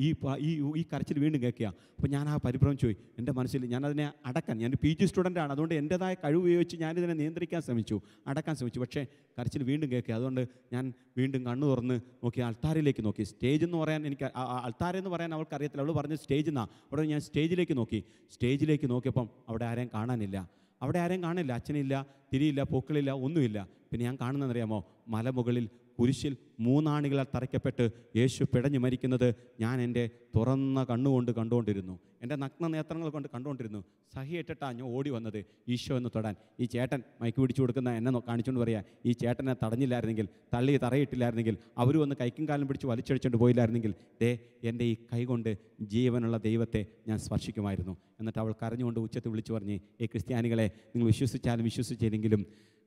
S2: ഈ കരച്ചിൽ വീണ്ടും കേൾക്കുക. അപ്പോൾ ഞാൻ ആ പരിഭ്രമം ചോദിച്ചു. എൻ്റെ മനസ്സിൽ ഞാനതിനെ അടക്കാൻ, ഞാൻ PG സ്റ്റുഡൻ്റാണ്, അതുകൊണ്ട് എൻ്റെതായ കഴിവ് ഉപയോഗിച്ച് ഞാനിതിനെ നിയന്ത്രിക്കാൻ ശ്രമിച്ചു, അടക്കാൻ ശ്രമിച്ചു. പക്ഷേ കരച്ചിൽ വീണ്ടും കേൾക്കുക. അതുകൊണ്ട് ഞാൻ വീണ്ടും കണ്ണു തുറന്ന് നോക്കി, അൾത്താരിലേക്ക് നോക്കി. സ്റ്റേജ് എന്ന് പറയാൻ എനിക്ക് അൾത്താരെന്ന് പറയാൻ അവൾക്ക് അറിയത്തില്ല. അവൾ പറഞ്ഞ സ്റ്റേജ് എന്നാണ്. അവിടെ ഞാൻ സ്റ്റേജിലേക്ക് നോക്കിയപ്പം അവിടെ ആരെയും കാണാനില്ല. അച്ഛനില്ല, തിരിയില്ല, പൂക്കളില്ല, ഒന്നുമില്ല. പിന്നെ ഞാൻ കാണുന്നതെന്നറിയാമോ, മലമുകളിൽ കുരിശിൽ 3 ആണികളാൽ തറയ്ക്കപ്പെട്ട് യേശു പിടഞ്ഞു മരിക്കുന്നത് ഞാൻ എൻ്റെ തുറന്ന കണ്ണുകൊണ്ട് കണ്ടുകൊണ്ടിരുന്നു. എൻ്റെ നഗ്ന നേത്രങ്ങൾ കൊണ്ട് കണ്ടുകൊണ്ടിരുന്നു. സഹിയേറ്റിട്ടാണ് ഞാൻ ഓടി വന്നത് ഈശോ എന്ന് തൊടാൻ. ഈ ചേട്ടൻ മൈക്ക് പിടിച്ചു കൊടുക്കുന്ന എന്നെ കാണിച്ചുകൊണ്ട് പറയാം, ഈ ചേട്ടനെ തടഞ്ഞില്ലായിരുന്നെങ്കിൽ, തള്ളി തറയിട്ടില്ലായിരുന്നെങ്കിൽ, അവരും ഒന്ന് കൈക്കും കാലും പിടിച്ച് വലിച്ചടിച്ചുകൊണ്ട് പോയില്ലായിരുന്നെങ്കിൽ, എൻ്റെ ഈ കൈ കൊണ്ട് ജീവനുള്ള ദൈവത്തെ ഞാൻ സ്പർശിക്കുമായിരുന്നു. എന്നിട്ട് അവൾ കരഞ്ഞുകൊണ്ട് ഉച്ചത്തിൽ വിളിച്ചു പറഞ്ഞ്, ക്രിസ്ത്യാനികളെ, നിങ്ങൾ വിശ്വസിച്ചാലും വിശ്വസിച്ചില്ലെങ്കിലും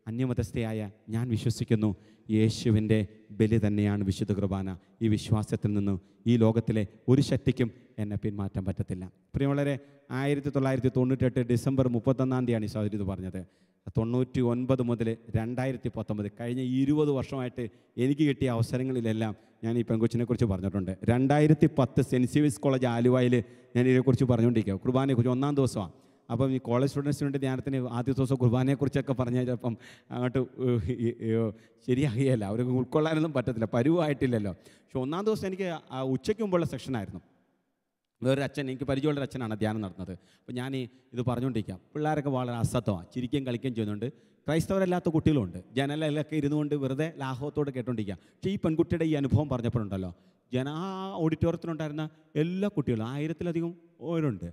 S2: അന്യമതസ്ഥയായ ഞാൻ വിശ്വസിക്കുന്നു, യേശുവിൻ്റെ ബലി തന്നെയാണ് വിശുദ്ധ കുർബാന. ഈ വിശ്വാസത്തിൽ നിന്നും ഈ ലോകത്തിലെ ഒരു ശക്തിക്കും എന്നെ പിന്മാറ്റാൻ പറ്റത്തില്ല. പ്രിയമുള്ളവരെ, 1998 ഡിസംബർ 31 ഈ സഹോദരി ഇത് പറഞ്ഞത്. 99 മുതൽ 2019 കഴിഞ്ഞ 20 വർഷമായിട്ട് എനിക്ക് കിട്ടിയ അവസരങ്ങളിലെല്ലാം ഞാൻ ഈ പെൺകൊച്ചിനെക്കുറിച്ച് പറഞ്ഞിട്ടുണ്ട്. 2010 സെൻറ്റ് സേവിയർസ് കോളേജ് ആലുവയിൽ ഞാൻ ഇതിനെക്കുറിച്ച് പറഞ്ഞുകൊണ്ടിരിക്കുക. കുർബാനയെക്കുറിച്ച് 1-ാം ദിവസമാണ്. അപ്പം ഈ കോളേജ് സ്റ്റുഡൻസിന് വേണ്ടി ധ്യാനത്തിന് ആദ്യ ദിവസം കുർബാനയെക്കുറിച്ചൊക്കെ പറഞ്ഞാൽ ചിലപ്പം അങ്ങോട്ട് ശരിയാകുകയല്ല, അവർക്ക് ഉൾക്കൊള്ളാനൊന്നും പറ്റത്തില്ല, പരുവായിട്ടില്ലല്ലോ. പക്ഷെ 1-ാം ദിവസം എനിക്ക് ഉച്ചയ്ക്ക് മുമ്പുള്ള സെക്ഷനായിരുന്നു. വേറൊരു അച്ഛൻ, എനിക്ക് പരിചയമുള്ളൊരു അച്ഛനാണ് ധ്യാനം നടത്തുന്നത്. അപ്പോൾ ഞാൻ ഇത് പറഞ്ഞുകൊണ്ടിരിക്കാം. പിള്ളേരൊക്കെ വളരെ അസത്വമാണ്, ചിരിക്കുകയും കളിക്കുകയും ചെയ്യുന്നുണ്ട്. ക്രൈസ്തവരല്ലാത്ത കുട്ടികളുണ്ട്. ജനലൊക്കെ ഇരുന്നുകൊണ്ട് വെറുതെ ലാഘവത്തോട് കേട്ടോണ്ടിരിക്കുക. പക്ഷേ ഈ പെൺകുട്ടിയുടെ ഈ അനുഭവം പറഞ്ഞപ്പോഴുണ്ടല്ലോ, ആ ഓഡിറ്റോറിയത്തിലുണ്ടായിരുന്ന എല്ലാ കുട്ടികളും 1000-ലധികം ഓരുണ്ട്.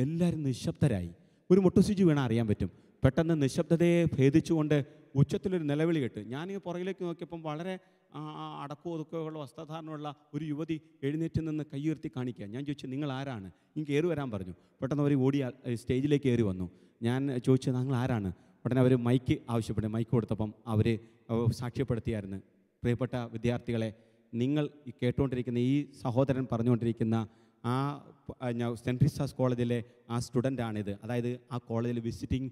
S2: എല്ലാവരും നിശബ്ദരായി. ഒരു മുട്ടുസൂചി വീണാൽ അറിയാൻ പറ്റും. പെട്ടെന്ന് നിശബ്ദതയെ ഭേദിച്ചുകൊണ്ട് ഉച്ചത്തിലൊരു നിലവിളി കേട്ട് ഞാൻ ഈ പുറകിലേക്ക് നോക്കിയപ്പം വളരെ അടക്കവും ഒതുക്കമുള്ള വസ്ത്രധാരണമുള്ള ഒരു യുവതി എഴുന്നേറ്റ് നിന്ന് കൈയുയർത്തി കാണിക്കുക. ഞാൻ ചോദിച്ചു, നിങ്ങൾ ആരാണ്? ഇനി കയറി വരാൻ പറഞ്ഞു. പെട്ടെന്ന് അവർ ഓടി സ്റ്റേജിലേക്ക് കയറി വന്നു. ഞാൻ ചോദിച്ചത്, നിങ്ങൾ ആരാണ്? ഉടനെ അവർ മൈക്ക് ആവശ്യപ്പെട്ടു. മൈക്ക് കൊടുത്തപ്പം അവർ സാക്ഷ്യപ്പെടുത്തിയായിരുന്നു, പ്രിയപ്പെട്ട വിദ്യാർത്ഥികളെ, നിങ്ങൾ കേട്ടുകൊണ്ടിരിക്കുന്ന ഈ സഹോദരൻ പറഞ്ഞുകൊണ്ടിരിക്കുന്ന സെൻറ്റ് ട്രീസാസ് കോളേജിലെ ആ സ്റ്റുഡൻ്റാണിത്. അതായത് ആ കോളേജിൽ വിസിറ്റിംഗ്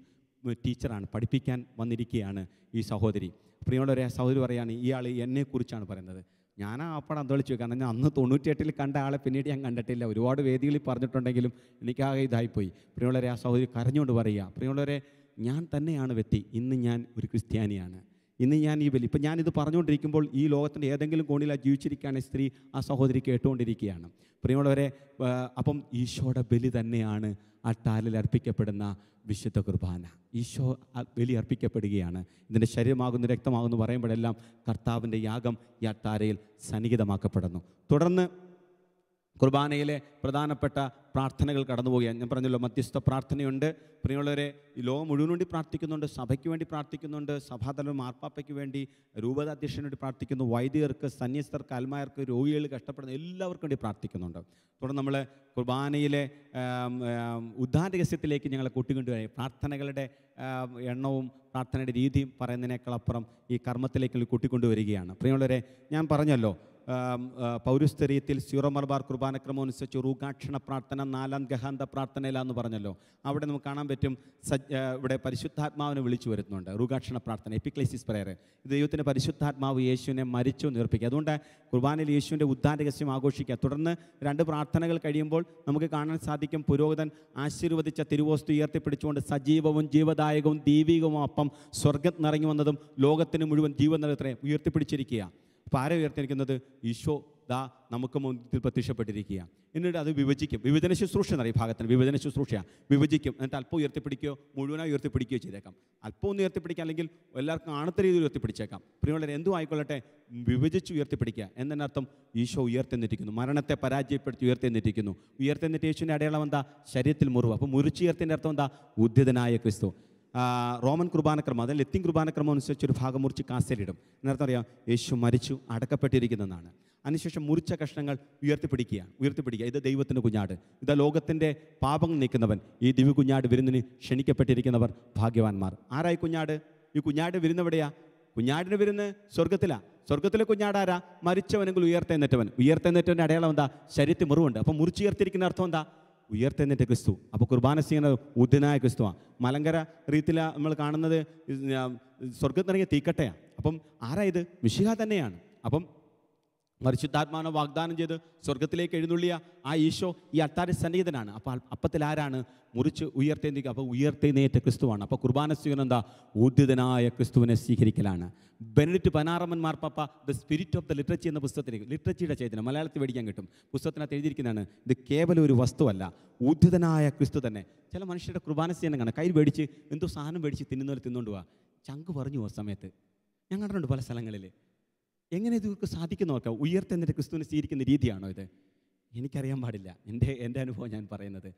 S2: ടീച്ചറാണ്, പഠിപ്പിക്കാൻ വന്നിരിക്കുകയാണ് ഈ സഹോദരി. പ്രിയമുള്ളവരെ, സഹോദരി പറയുകയാണ്, ഇയാൾ എന്നെക്കുറിച്ചാണ് പറയുന്നത്. ഞാൻ ആ പടം അന്തളിച്ചു. കാരണം ഞാൻ അന്ന് 98 കണ്ട ആളെ പിന്നീട് ഞാൻ കണ്ടിട്ടില്ല. ഒരുപാട് വേദികളിൽ പറഞ്ഞിട്ടുണ്ടെങ്കിലും എനിക്കാകെ ഇതായിപ്പോയി. പ്രിയമുള്ളവരെ, ആ സഹോദരി കരഞ്ഞുകൊണ്ട് പറയുക, പ്രിയമുള്ളവരെ, ഞാൻ തന്നെയാണ് വ്യക്തി. ഇന്ന് ഞാൻ ഒരു ക്രിസ്ത്യാനിയാണ്. ഇന്ന് ഞാൻ ഈ ബലി, ഇപ്പം ഞാനിത് പറഞ്ഞുകൊണ്ടിരിക്കുമ്പോൾ ഈ ലോകത്തിൻ്റെ ഏതെങ്കിലും കോണിൽ ജീവിച്ചിരിക്കുകയാണ് സ്ത്രീ, ആ സഹോദരി കേട്ടുകൊണ്ടിരിക്കുകയാണ്. പ്രിയമുള്ളവരെ, അപ്പം ഈശോയുടെ ബലി തന്നെയാണ് അൾത്താരിൽ അർപ്പിക്കപ്പെടുന്ന വിശുദ്ധ കുർബാന. ഈശോ ബലി അർപ്പിക്കപ്പെടുകയാണ്. ഇതിൻ്റെ ശരീരമാകുന്നു രക്തമാകുന്നു പറയുമ്പോഴെല്ലാം കർത്താവിൻ്റെ യാഗം ഈ അൾത്താരയിൽ സന്നിഹിതമാക്കപ്പെടുന്നു. തുടർന്ന് കുർബാനയിലെ പ്രധാനപ്പെട്ട പ്രാർത്ഥനകൾ കടന്നു പോവുകയാണ്. ഞാൻ പറഞ്ഞല്ലോ, മധ്യസ്ഥ പ്രാർത്ഥനയുണ്ട്. പ്രിയമുള്ളവരെ, ഈ ലോകം മുഴുവൻ വേണ്ടി പ്രാർത്ഥിക്കുന്നുണ്ട്, സഭയ്ക്ക് വേണ്ടി പ്രാർത്ഥിക്കുന്നുണ്ട്, സഭാതലം മാർപ്പാപ്പയ്ക്ക് വേണ്ടി, രൂപത അധ്യക്ഷന് വേണ്ടി പ്രാർത്ഥിക്കുന്നു, വൈദികർക്ക്, സന്യസ്തർക്ക്, അൽമായർക്ക്, രോഗികൾ, കഷ്ടപ്പെടുന്ന എല്ലാവർക്കും വേണ്ടി പ്രാർത്ഥിക്കുന്നുണ്ട്. തുടർന്ന് നമ്മൾ കുർബാനയിലെ ഉദ്ധാരരഹസ്യത്തിലേക്ക് ഞങ്ങളെ കൂട്ടിക്കൊണ്ടുപോയി പ്രാർത്ഥനകളുടെ എണ്ണവും പ്രാർത്ഥനയുടെ രീതിയും പറയുന്നതിനേക്കാളപ്പുറം ഈ കർമ്മത്തിലേക്ക് കൂട്ടിക്കൊണ്ടുവരികയാണ്. പ്രിയമുള്ളവരെ, ഞാൻ പറഞ്ഞല്ലോ, പൗരസ്ത്യത്തിൽ സീറോ മലബാർ കുർബാനക്രമം അനുസരിച്ച് റൂകാക്ഷണ പ്രാർത്ഥന 4-ാം ഗഹാന്ത പ്രാർത്ഥനയിലാന്ന് പറഞ്ഞല്ലോ. അവിടെ നമുക്ക് കാണാൻ പറ്റും ഇവിടെ പരിശുദ്ധാത്മാവിനെ വിളിച്ചു വരുത്തുന്നുണ്ട്. റൂകാക്ഷണ പ്രാർത്ഥന, എപ്പിക്ലേസിസ് പ്രയർ. ദൈവത്തിൻ്റെ പരിശുദ്ധാത്മാവ് യേശുവിനെ മരിച്ചു നിർപ്പിക്കുക. അതുകൊണ്ട് കുർബാനയിൽ യേശുവിൻ്റെ ഉദ്ധാന രഹസ്യം ആഘോഷിക്കുക. തുടർന്ന് 2 പ്രാർത്ഥനകൾ കഴിയുമ്പോൾ നമുക്ക് കാണാൻ സാധിക്കും, പുരോഹിതൻ ആശീർവദിച്ച തിരുവോസ്തു ഉയർത്തിപ്പിടിച്ചുകൊണ്ട് സജീവവും ജീവദായകവും ദൈവികവും അപ്പം സ്വർഗ്ഗം നിറങ്ങി വന്നതും ലോകത്തിന് മുഴുവൻ ജീവൻ നൽകത്രേ ഉയർത്തിപ്പിടിച്ചിരിക്കുക. അപ്പോൾ ആരെ ഉയർത്തിരിക്കുന്നത്? ഈശോ ദാ നമുക്ക് മുന്നിൽ പ്രത്യക്ഷപ്പെട്ടിരിക്കുക. എന്നിട്ട് അത് വിഭജിക്കും. വിഭജന ശുശ്രൂഷ എന്നറിയ ഭാഗത്തിന് വിഭജന ശുശ്രൂഷയാണ്. വിഭജിക്കും. എന്നിട്ട് അല്പം ഉയർത്തിപ്പിടിക്കുകയോ മുഴുവനായി ഉയർത്തിപ്പിടിക്കുകയോ ചെയ്തേക്കാം. അല്പം ഒന്ന് ഉയർത്തിപ്പിടിക്കുക, അല്ലെങ്കിൽ എല്ലാവർക്കും കാണത്ത രീതിയിൽ ഉയർത്തിപ്പിടിച്ചേക്കാം. പ്രിയമുള്ളവരെ, എന്തും ആയിക്കൊള്ളട്ടെ, വിഭജിച്ച് ഉയർത്തിപ്പിടിക്കുക എന്നതിനർത്ഥം ഈശോ ഉയർത്തെന്നിരിക്കുന്നു, മരണത്തെ പരാജയപ്പെടുത്തി ഉയർത്തെന്നിരിക്കുന്നു. ഉയർത്തെന്നിട്ട് യേശുവിൻ്റെ അടയാളം എന്താ? ശരീരത്തിൽ മുറിവ്. അപ്പോൾ മുറിച്ചുയർത്തിൻ്റെ അർത്ഥം എന്താ? ഉദ്ധിതനായ ക്രിസ്തു. റോമൻ കുർബാനക്രമം, അതിൽ ലത്തീൻ കുർബാനക്രമം അനുസരിച്ച് ഒരു ഭാഗം മുറിച്ച് കാസലിടും. എന്നർത്ഥം അറിയാം, യേശു മരിച്ചു അടക്കപ്പെട്ടിരിക്കുന്നതാണ്. അതിനുശേഷം മുറിച്ച കഷ്ണങ്ങൾ ഉയർത്തിപ്പിടിക്കുക. ഇത് ദൈവത്തിൻ്റെ കുഞ്ഞാട്, ഇത് ലോകത്തിൻ്റെ പാപങ്ങൾ നീക്കുന്നവൻ, ഈ ദിവ്യ കുഞ്ഞാട് വിരുന്നിന് ക്ഷണിക്കപ്പെട്ടിരിക്കുന്നവർ ഭാഗ്യവാന്മാർ. ആരായി കുഞ്ഞാട്? ഈ കുഞ്ഞാട് വിരുന്നെവിടെയാ? കുഞ്ഞാടിന് വിരുന്ന് സ്വർഗത്തിലാണ്. സ്വർഗത്തിലെ കുഞ്ഞാടാരാ? മരിച്ചവനെങ്കിൽ ഉയർത്തെഴുന്നേറ്റവൻ്റെ അടയാളം എന്താ? ശരീരത്തിൽ മുറിവുണ്ട്. അപ്പം മുറിച്ചുയർത്തിരിക്കുന്ന അർത്ഥം എന്താ? ഉയർത്തെഴുന്നേറ്റ ക്രിസ്തു. അപ്പോൾ കുർബാന ചെയ്യുന്നത് ഉദ്ധിതനായ ക്രിസ്തുവാണ്. മലങ്കര റീത്തില നമ്മൾ കാണുന്നത് സ്വർഗത്തിനിറങ്ങിയ തീക്കട്ടയാണ്. അപ്പം ആരാ ഇത്? മിശിഹ തന്നെയാണ്. അപ്പം പരിശുദ്ധാത്മാവിനെ വാഗ്ദാനം ചെയ്ത് സ്വർഗത്തിലേക്ക് എഴുന്നള്ളിയ ആ ഈശോ ഈ അത്താഴ സന്നിഹിതനാണ്. അപ്പോൾ അപ്പത്തിൽ ആരാണ്? മുറിച്ച് ഉയർത്തെഴുന്നേൽക്കുക. അപ്പോൾ ഉയർത്തെഴുന്നേറ്റ ക്രിസ്തുവാണ്. അപ്പോൾ കുർബാന സ്വീകരണം എന്താ? ഉദ്ധിതനായ ക്രിസ്തുവിനെ സ്വീകരിക്കലാണ്. ബെനഡിക്ട് 16 മാർപ്പാപ്പ ദ സ്പിരിറ്റ് ഓഫ് ദ ലിറ്ററച്ചി എന്ന പുസ്തകത്തിലേക്ക്, ലിറ്ററച്ചിയുടെ ചൈതന്യം മലയാളത്തിൽ മേടിക്കാൻ കിട്ടും, പുസ്തകത്തിനകത്ത് എഴുതിയിരിക്കുന്നതാണ്, ഇത് കേവലം ഒരു വസ്തുവല്ല, ഉദ്ധിതനായ ക്രിസ്തു തന്നെ. ചില മനുഷ്യരുടെ കുർബാന സ്വീകരണം കാണാം, കയ്യിൽ മേടിച്ച് എന്തോ സാധനം മേടിച്ച് തിന്നുന്നവർ തിന്നുകൊണ്ട് പോവാ, ചങ്ക് പറഞ്ഞു പോകുന്ന സമയത്ത് ഞാൻ കണ്ടിട്ടുണ്ട് പല സ്ഥലങ്ങളിൽ. എങ്ങനെ ഇതൊക്കെ സാധിക്കുന്നവർക്ക് ഉയർത്തെന്നിട്ട് ക്രിസ്തുവിനെ സ്വീകരിക്കുന്ന രീതിയാണോ ഇത്? എനിക്കറിയാൻ പാടില്ല. എൻ്റെ അനുഭവം ഞാൻ പറയുന്നത്.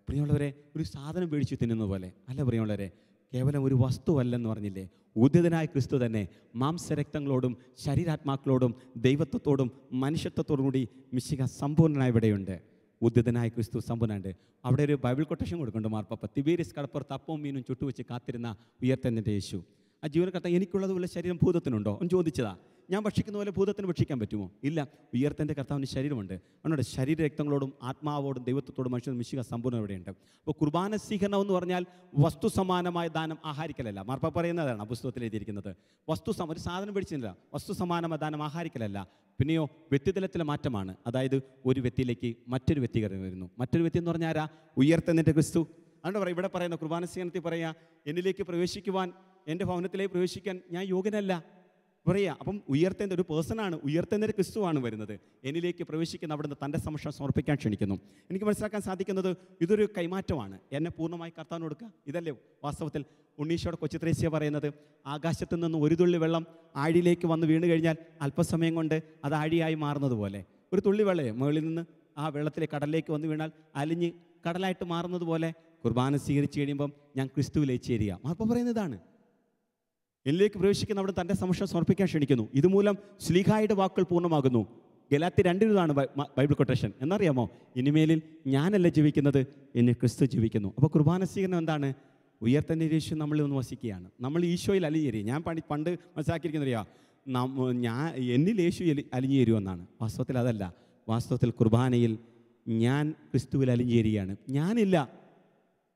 S2: പ്രിയമുള്ളവരെ, ഒരു സാധനം മേടിച്ച് തിന്നുന്ന പോലെ അല്ല പ്രിയമുള്ളവരെ, കേവലം ഒരു വസ്തുവല്ലെന്ന് പറഞ്ഞില്ലേ, ഉദ്ധിതനായ ക്രിസ്തു തന്നെ മാംസരക്തങ്ങളോടും ശരീരാത്മാക്കളോടും ദൈവത്വത്തോടും മനുഷ്യത്വത്തോടും കൂടി മിശിഹ സമ്പൂർണ്ണനായി ഇവിടെയുണ്ട്. ഉദ്ധിതനായ ക്രിസ്തു സമ്പൂർണ്ണുണ്ട്. അവിടെ ഒരു ബൈബിൾ കൊട്ടേഷൻ കൊടുക്കുന്നുണ്ട് മാർപ്പാപ്പ. തിബേരിയസ് കടപ്പുറത്ത് അപ്പവും മീനും ചുട്ടുവെച്ച് കാത്തിരുന്ന ഉയർത്തെന്നിട്ട് യേശു. ആ ജീവനക്കർത്ത എനിക്കുള്ളതുപോലെ ശരീരം ഭൂതത്തിനുണ്ടോ എന്ന് ചോദിച്ചതാ. ഞാൻ ഭക്ഷിക്കുന്ന പോലെ ഭൂതത്തിന് ഭക്ഷിക്കാൻ പറ്റുമോ? ഇല്ല. ഉയർത്തെൻ്റെ കർത്താവിന് ശരീരമുണ്ട്. അതുകൊണ്ട് ശരീരരക്തങ്ങളോടും ആത്മാവോടും ദൈവത്വത്തോടും മനുഷ്യൻ മിശിഹ സമ്പൂർണ്ണം ഇവിടെയുണ്ട്. അപ്പോൾ കുർബാന സ്വീകരണം എന്ന് പറഞ്ഞാൽ വസ്തു സമാനമായ ദാനം ആഹാരിക്കലല്ല. മാർപ്പാപ്പ പറയുന്നതാണ് പുസ്തകത്തിൽ എഴുതിയിരിക്കുന്നത്. ഒരു സാധനം മേടിച്ചില്ല, വസ്തു സമാനമായ ദാനം ആഹാരിക്കലല്ല. പിന്നെയോ വ്യക്തിതലത്തിലെ മാറ്റമാണ്. അതായത് ഒരു വ്യക്തിയിലേക്ക് മറ്റൊരു വ്യക്തി കടന്നു വരുന്നു. മറ്റൊരു വ്യക്തി എന്ന് പറഞ്ഞാൽ ആരാ? ഉയർത്തെന്നിട്ട് ക്രിസ്തു. അതുകൊണ്ട് പറയാം, ഇവിടെ പറയുന്ന കുർബാന സ്വീകരണത്തിൽ പറയാ, എന്നിലേക്ക് പ്രവേശിക്കുവാൻ, എൻ്റെ ഭവനത്തിലേക്ക് പ്രവേശിക്കാൻ ഞാൻ യോഗ്യനല്ല പറയുക. അപ്പം ഉയർത്തെൻ്റെ ഒരു പേഴ്സണാണ്, ഉയർത്തെന്നൊരു ക്രിസ്തുവാണ് വരുന്നത്. എന്നിലേക്ക് പ്രവേശിക്കുന്ന അവിടുന്ന് തൻ്റെ സമക്ഷം സമർപ്പിക്കാൻ ക്ഷണിക്കുന്നു. എനിക്ക് മനസ്സിലാക്കാൻ സാധിക്കുന്നത് ഇതൊരു കൈമാറ്റമാണ്. എന്നെ പൂർണ്ണമായി കർത്താവിന് കൊടുക്കുക. ഇതല്ലേ വാസ്തവത്തിൽ ഉണ്ണീശോയുടെ കൊച്ചുത്രേസ്യ പറയുന്നത്? ആകാശത്തു നിന്ന് ഒരു തുള്ളി വെള്ളം ആഴിയിലേക്ക് വന്ന് വീണ് കഴിഞ്ഞാൽ അല്പസമയം കൊണ്ട് അത് ആഴിയായി മാറുന്നത് പോലെ, ഒരു തുള്ളി വെള്ളം മുകളിൽ നിന്ന് ആ വെള്ളത്തിലെ കടലിലേക്ക് വന്ന് വീണാൽ അലിഞ്ഞ് കടലായിട്ട് മാറുന്നത് പോലെ കുർബാന സ്വീകരിച്ച് കഴിയുമ്പം ഞാൻ ക്രിസ്തുവിലേക്ക് ചേരുക. മാർപ്പാപ്പ പറയുന്നതാണ്. എന്നിലേക്ക് പ്രവേശിക്കുന്ന അവിടെ തൻ്റെ സമക്ഷം സമർപ്പിക്കാൻ ക്ഷണിക്കുന്നു. ഇതുമൂലം ശ്ലീഹായുടെ വാക്കുകൾ പൂർണ്ണമാകുന്നു. ഗലാത്യർ 2:20 ബൈബിൾ കൊട്ടേഷൻ. എന്നറിയാമോ? ഇനിമേലിൽ ഞാനല്ല ജീവിക്കുന്നത്, എന്നെ ക്രിസ്തു ജീവിക്കുന്നു. അപ്പോൾ കുർബാന സ്വീകരണം എന്താണ്? ഉയർത്തെൻ്റെ യേശു നമ്മളിൽ ഒന്ന് വസിക്കുകയാണ്. നമ്മൾ ഈശോയിൽ അലിഞ്ഞേരി. ഞാൻ പണ്ട് മനസ്സിലാക്കിയിരിക്കുന്നറിയാം, എന്നിൽ യേശു അലിഞ്ഞു ചേരുമെന്നാണ്. വാസ്തവത്തിൽ അതല്ല. വാസ്തവത്തിൽ കുർബാനയിൽ ഞാൻ ക്രിസ്തുവിൽ അലിഞ്ഞു ചേരുകയാണ്. ഞാനില്ല,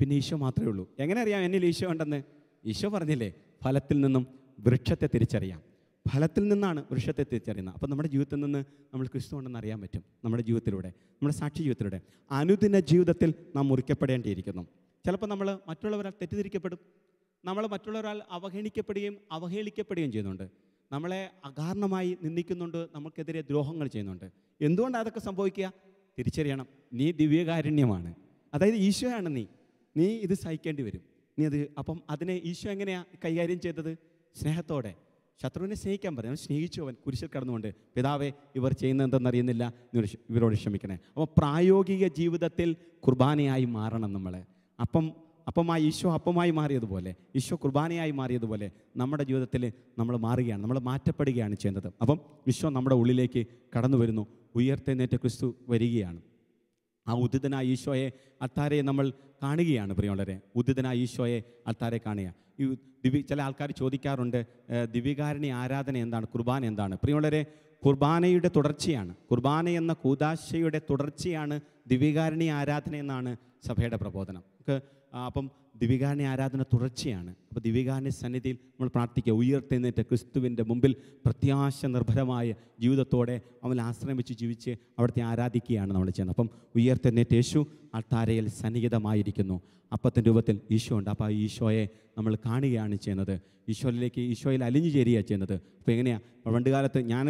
S2: പിന്നെ ഈശോ മാത്രമേ ഉള്ളൂ. എങ്ങനെ അറിയാം എന്നിൽ ഈശോ ഉണ്ടെന്ന്? ഈശോ പറഞ്ഞില്ലേ, ഫലത്തിൽ നിന്നും വൃക്ഷത്തെ തിരിച്ചറിയാം. ഫലത്തിൽ നിന്നാണ് വൃക്ഷത്തെ തിരിച്ചറിയുന്നത്. അപ്പം നമ്മുടെ ജീവിതത്തിൽ നിന്ന് നമ്മൾ ക്രിസ്തു ഉണ്ടെന്ന് അറിയാൻ പറ്റും. നമ്മുടെ ജീവിതത്തിലൂടെ, നമ്മുടെ സാക്ഷി ജീവിതത്തിലൂടെ. അനുദിന ജീവിതത്തിൽ നാം മുറിക്കപ്പെടേണ്ടിയിരിക്കുന്നു. ചിലപ്പോൾ നമ്മൾ മറ്റുള്ളവരാൽ തെറ്റിദ്ധരിക്കപ്പെടും. നമ്മൾ മറ്റുള്ളവരാൽ അവഹേളിക്കപ്പെടുകയും ചെയ്യുന്നുണ്ട്. നമ്മളെ അകാരണമായി നിന്ദിക്കുന്നുണ്ട്, നമുക്കെതിരെ ദ്രോഹങ്ങൾ ചെയ്യുന്നുണ്ട്. എന്തുകൊണ്ടാണ് അതൊക്കെ സംഭവിക്കുക? തിരിച്ചറിയണം, നീ ദിവ്യകാരുണ്യമാണ്. അതായത് ഈശോയാണ് നീ ഇത് സഹിക്കേണ്ടി വരും. അപ്പം അതിനെ ഈശോ എങ്ങനെയാണ് കൈകാര്യം ചെയ്തത്? സ്നേഹത്തോടെ. ശത്രുവിനെ സ്നേഹിക്കാൻ പറയാം. സ്നേഹിച്ചു അവൻ കുരിശിൽ കടന്നുകൊണ്ട്, പിതാവേ ഇവർ ചെയ്യുന്നത് എന്തെന്നറിയുന്നില്ല, ഇവരോട് ക്ഷമിക്കണേ. അപ്പോൾ പ്രായോഗിക ജീവിതത്തിൽ കുർബാനയായി മാറണം നമ്മൾ. അപ്പമായി ഈശോ അപ്പമായി മാറിയതുപോലെ, ഈശോ കുർബാനയായി മാറിയതുപോലെ നമ്മുടെ ജീവിതത്തിൽ നമ്മൾ മാറുകയാണ്, നമ്മൾ മാറ്റപ്പെടുകയാണ് ചെയ്യുന്നത്. അപ്പം ഈശോ നമ്മുടെ ഉള്ളിലേക്ക് കടന്നു വരുന്നു. ഉയർത്തെഴുന്നേറ്റ ക്രിസ്തു വരികയാണ്. ആ ഉദ്ധിതനായ ഈശോയെ അത്താരെ നമ്മൾ കാണുകയാണ്. പ്രിയമുള്ളവരെ, ഉദ്ധിതനായ ഈശോയെ അത്താരെ കാണുക. ചില ആൾക്കാർ ചോദിക്കാറുണ്ട്, ദിവ്യകാരുണ്യ ആരാധന എന്താണ്, കുർബാന എന്താണ്? പ്രിയമുള്ളവരെ, കുർബാനയുടെ തുടർച്ചയാണ്. കുർബാന എന്ന കൂദാശയുടെ തുടർച്ചയാണ് ദിവ്യകാരുണ്യ ആരാധന എന്നാണ് സഭയുടെ പ്രബോധനം. അപ്പം ദിവ്യകാരുണ്യ ആരാധന തുടർച്ചയാണ്. അപ്പോൾ ദിവ്യകാരുണ്യ സന്നിധിയിൽ നമ്മൾ പ്രാർത്ഥിക്കുക, ഉയർത്തെഴുന്നേറ്റ് ക്രിസ്തുവിൻ്റെ മുമ്പിൽ പ്രത്യാശ നിർഭരമായ ജീവിതത്തോടെ അവൻ ആശ്രമിച്ച് ജീവിച്ച് അവിടുത്തെ ആരാധിക്കുകയാണ് നമ്മൾ ചെയ്യുന്നത്. അപ്പം ഉയർത്തെഴുന്നേറ്റ് യേശു അൾത്താരയിൽ സന്നിഹിതമായിരിക്കുന്നു. അപ്പത്തിൻ്റെ രൂപത്തിൽ ഈശോ ഉണ്ട്. അപ്പോൾ ആ ഈശോയെ നമ്മൾ കാണുകയാണ് ചെയ്യുന്നത്. ഈശോയിൽ അലിഞ്ഞു ചേരുകയാണ് ചെയ്യുന്നത്. അപ്പോൾ എങ്ങനെയാണ്? പണ്ട് കാലത്ത് ഞാൻ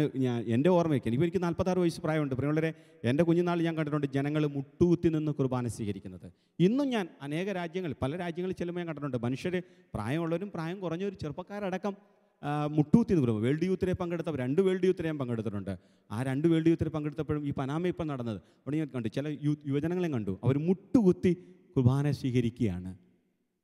S2: എൻ്റെ ഓർമ്മയ്ക്ക് എനിക്ക് 46 വയസ്സ് പ്രായമുണ്ട്. പ്രിയമുള്ളവരെ, എൻ്റെ കുഞ്ഞുനാൾ ഞാൻ കണ്ടിട്ടുണ്ട് ജനങ്ങൾ മുട്ടുകുത്തി നിന്ന് കുർബാന സ്വീകരിക്കുന്നത്. ഇന്നും ഞാൻ അനേക രാജ്യങ്ങളിൽ, പല രാജ്യങ്ങളിൽ ചെല്ലുമ്പോൾ ഞാൻ കണ്ടിട്ടുണ്ട് മനുഷ്യർ, പ്രായമുള്ളവരും പ്രായം കുറഞ്ഞൊരു ചെറുപ്പക്കാരടക്കം മുട്ടുകുത്തി നിന്ന് കുർബാന. വേൾഡ് യൂത്തിലെ പങ്കെടുത്തവർ 2 വേൾഡ് യൂത്തിലെ ഞാൻ പങ്കെടുത്തിട്ടുണ്ട്. ആ 2 വേൾഡ് യൂത്തിലെ പങ്കെടുത്തപ്പോഴും ഈ പനാമ ഇപ്പം നടന്നത് അവിടെ ഞാൻ കണ്ടു. ചില യുവജനങ്ങളെയും കണ്ടു, അവർ മുട്ടുകുത്തി കുർബാന സ്വീകരിക്കുകയാണ്.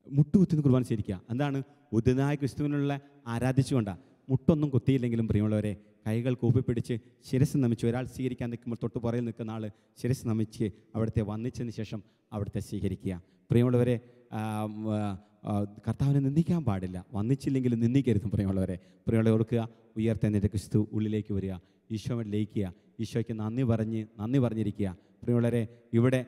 S2: മുട്ടുകുത്തി കുർബാന സ്വീകരിക്കുക എന്താണ്? ഉദിതനായ ക്രിസ്തുവിനുള്ള ആരാധിച്ചുകൊണ്ടാണ്. മുട്ടൊന്നും കുത്തിയില്ലെങ്കിലും പ്രിയമുള്ളവരെ, കൈകൾ കൂപ്പിപ്പിടിച്ച് ശിരസ് നമിച്ച്, ഒരാൾ സ്വീകരിക്കാൻ നിൽക്കുമ്പോൾ തൊട്ട് പുറയിൽ നിൽക്കുന്ന ആൾ ശിരസ് നമിച്ച് അവിടുത്തെ വന്നിച്ചതിന് ശേഷം അവിടുത്തെ സ്വീകരിക്കുക. പ്രിയമുള്ളവരെ, കർത്താവിനെ നിന്ദിക്കാൻ പാടില്ല. വന്നിച്ചില്ലെങ്കിലും നിന്ദിക്കരുതും പ്രിയമുള്ളവരെ. പ്രിയമുള്ളവരെ ഓർക്കുക, ഉയർത്തെഴുന്നേറ്റ് ക്രിസ്തു ഉള്ളിലേക്ക് വരിക, ഈശോയെ ലയിക്കുക, ഈശോയ്ക്ക് നന്ദി പറഞ്ഞിരിക്കുക. പ്രിയമുള്ളവരെ, ഇവിടെ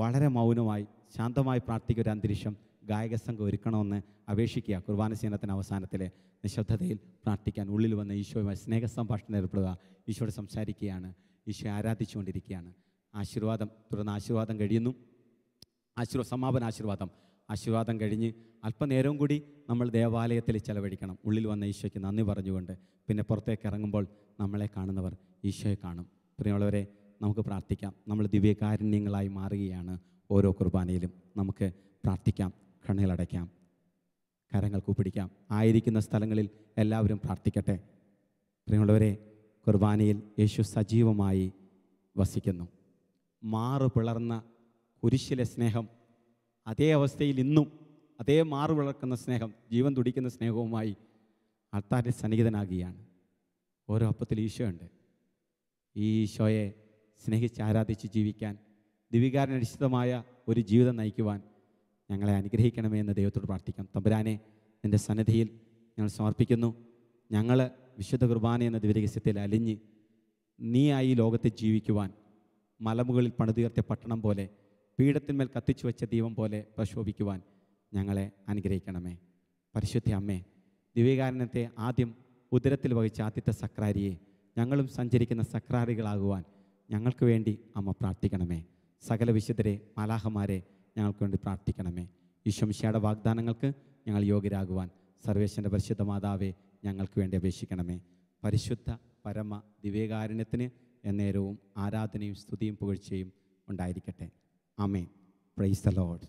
S2: വളരെ മൗനമായി ശാന്തമായി പ്രാർത്ഥിക്കുക ഒരു അന്തരീക്ഷം ഗായക സംഘം ഒരുക്കണമെന്ന് അപേക്ഷിക്കുക. കുർബാന സേനത്തിന് അവസാനത്തിൽ നിശബ്ദതയിൽ പ്രാർത്ഥിക്കാൻ ഉള്ളിൽ വന്ന് ഈശോയുമായി സ്നേഹ സംഭാഷണം ഏർപ്പെടുക. ഈശോയോട് സംസാരിക്കുകയാണ്, ഈശോയെ ആരാധിച്ചുകൊണ്ടിരിക്കുകയാണ്. തുടർന്ന് ആശീർവാദം കഴിയുന്നു. സമാപന ആശീർവാദം കഴിഞ്ഞ് അല്പനേരവും കൂടി നമ്മൾ ദേവാലയത്തിൽ ചെലവഴിക്കണം. ഉള്ളിൽ വന്ന ഈശോയ്ക്ക് നന്ദി പറഞ്ഞുകൊണ്ട് പിന്നെ പുറത്തേക്ക് ഇറങ്ങുമ്പോൾ നമ്മളെ കാണുന്നവർ ഈശോയെ കാണും. പ്രിയമുള്ളവരെ, നമുക്ക് പ്രാർത്ഥിക്കാം. നമ്മൾ ദിവ്യകാരുണ്യങ്ങളായി മാറുകയാണ്. ഓരോ കുർബാനയിലും നമുക്ക് പ്രാർത്ഥിക്കാം. കണ്ണുകളടയ്ക്കാം, കരങ്ങൾ കൂപ്പിടിക്കാം. ആയിരിക്കുന്ന സ്ഥലങ്ങളിൽ എല്ലാവരും പ്രാർത്ഥിക്കട്ടെ. പ്രിയമുള്ളവരെ, കുർബാനയിൽ യേശു സജീവമായി വസിക്കുന്നു. മാറു പിളർന്ന കുരിശിലെ സ്നേഹം അതേ അവസ്ഥയിൽ ഇന്നും അതേ മാറു പിളർക്കുന്ന സ്നേഹം, ജീവൻ തുടിക്കുന്ന സ്നേഹവുമായി അൾത്താരിൽ സന്നിഹിതനാകുകയാണ്. ഓരോ അപ്പത്തിൽ ഈശോയുണ്ട്. ഈ ഈശോയെ സ്നേഹിച്ച് ആരാധിച്ച് ജീവിക്കാൻ, ദിവ്യകാരുണ്യാധിഷ്ഠിതമായ ഒരു ജീവിതം നയിക്കുവാൻ ഞങ്ങളെ അനുഗ്രഹിക്കണമേ എന്ന് ദൈവത്തോട് പ്രാർത്ഥിക്കാം. തമ്പുരാനെ, നിൻ്റെ സന്നിധിയിൽ ഞങ്ങൾ സമർപ്പിക്കുന്നു. ഞങ്ങൾ വിശുദ്ധ കുർബാന എന്ന ദിവ്യരഹസ്യത്തിൽ അലിഞ്ഞ് നീയായി ലോകത്തെ ജീവിക്കുവാൻ, മലമുകളിൽ പണിതുയർത്തിയ പട്ടണം പോലെ, പീഠത്തിന്മേൽ കത്തിച്ചു വെച്ച ദീപം പോലെ പ്രശോഭിക്കുവാൻ ഞങ്ങളെ അനുഗ്രഹിക്കണമേ. പരിശുദ്ധ അമ്മേ, ദിവ്യകാരുണ്യത്തെ ആദ്യം ഉദരത്തിൽ വഹിച്ച ആദ്യത്തെ സക്രാരിയെ ഞങ്ങളും സഞ്ചരിക്കുന്ന സക്രാരികളാകുവാൻ ഞങ്ങൾക്ക് വേണ്ടി അമ്മ പ്രാർത്ഥിക്കണമേ. സകല വിശുദ്ധരെ, മാലാഹമാരെ ഞങ്ങൾക്ക് വേണ്ടി പ്രാർത്ഥിക്കണമേ. ഈശോ മിശിഹായുടെ വാഗ്ദാനങ്ങൾക്ക് ഞങ്ങൾ യോഗ്യരാകുവാൻ സർവേശ്വരൻ്റെ പരിശുദ്ധ മാതാവേ ഞങ്ങൾക്ക് വേണ്ടി അപേക്ഷിക്കണമേ. പരിശുദ്ധ പരമ ദിവ്യകാരുണ്യത്തിന് എന്നേരവും ആരാധനയും സ്തുതിയും പുകഴ്ചയും ഉണ്ടായിരിക്കട്ടെ. ആമേൻ. Praise the Lord.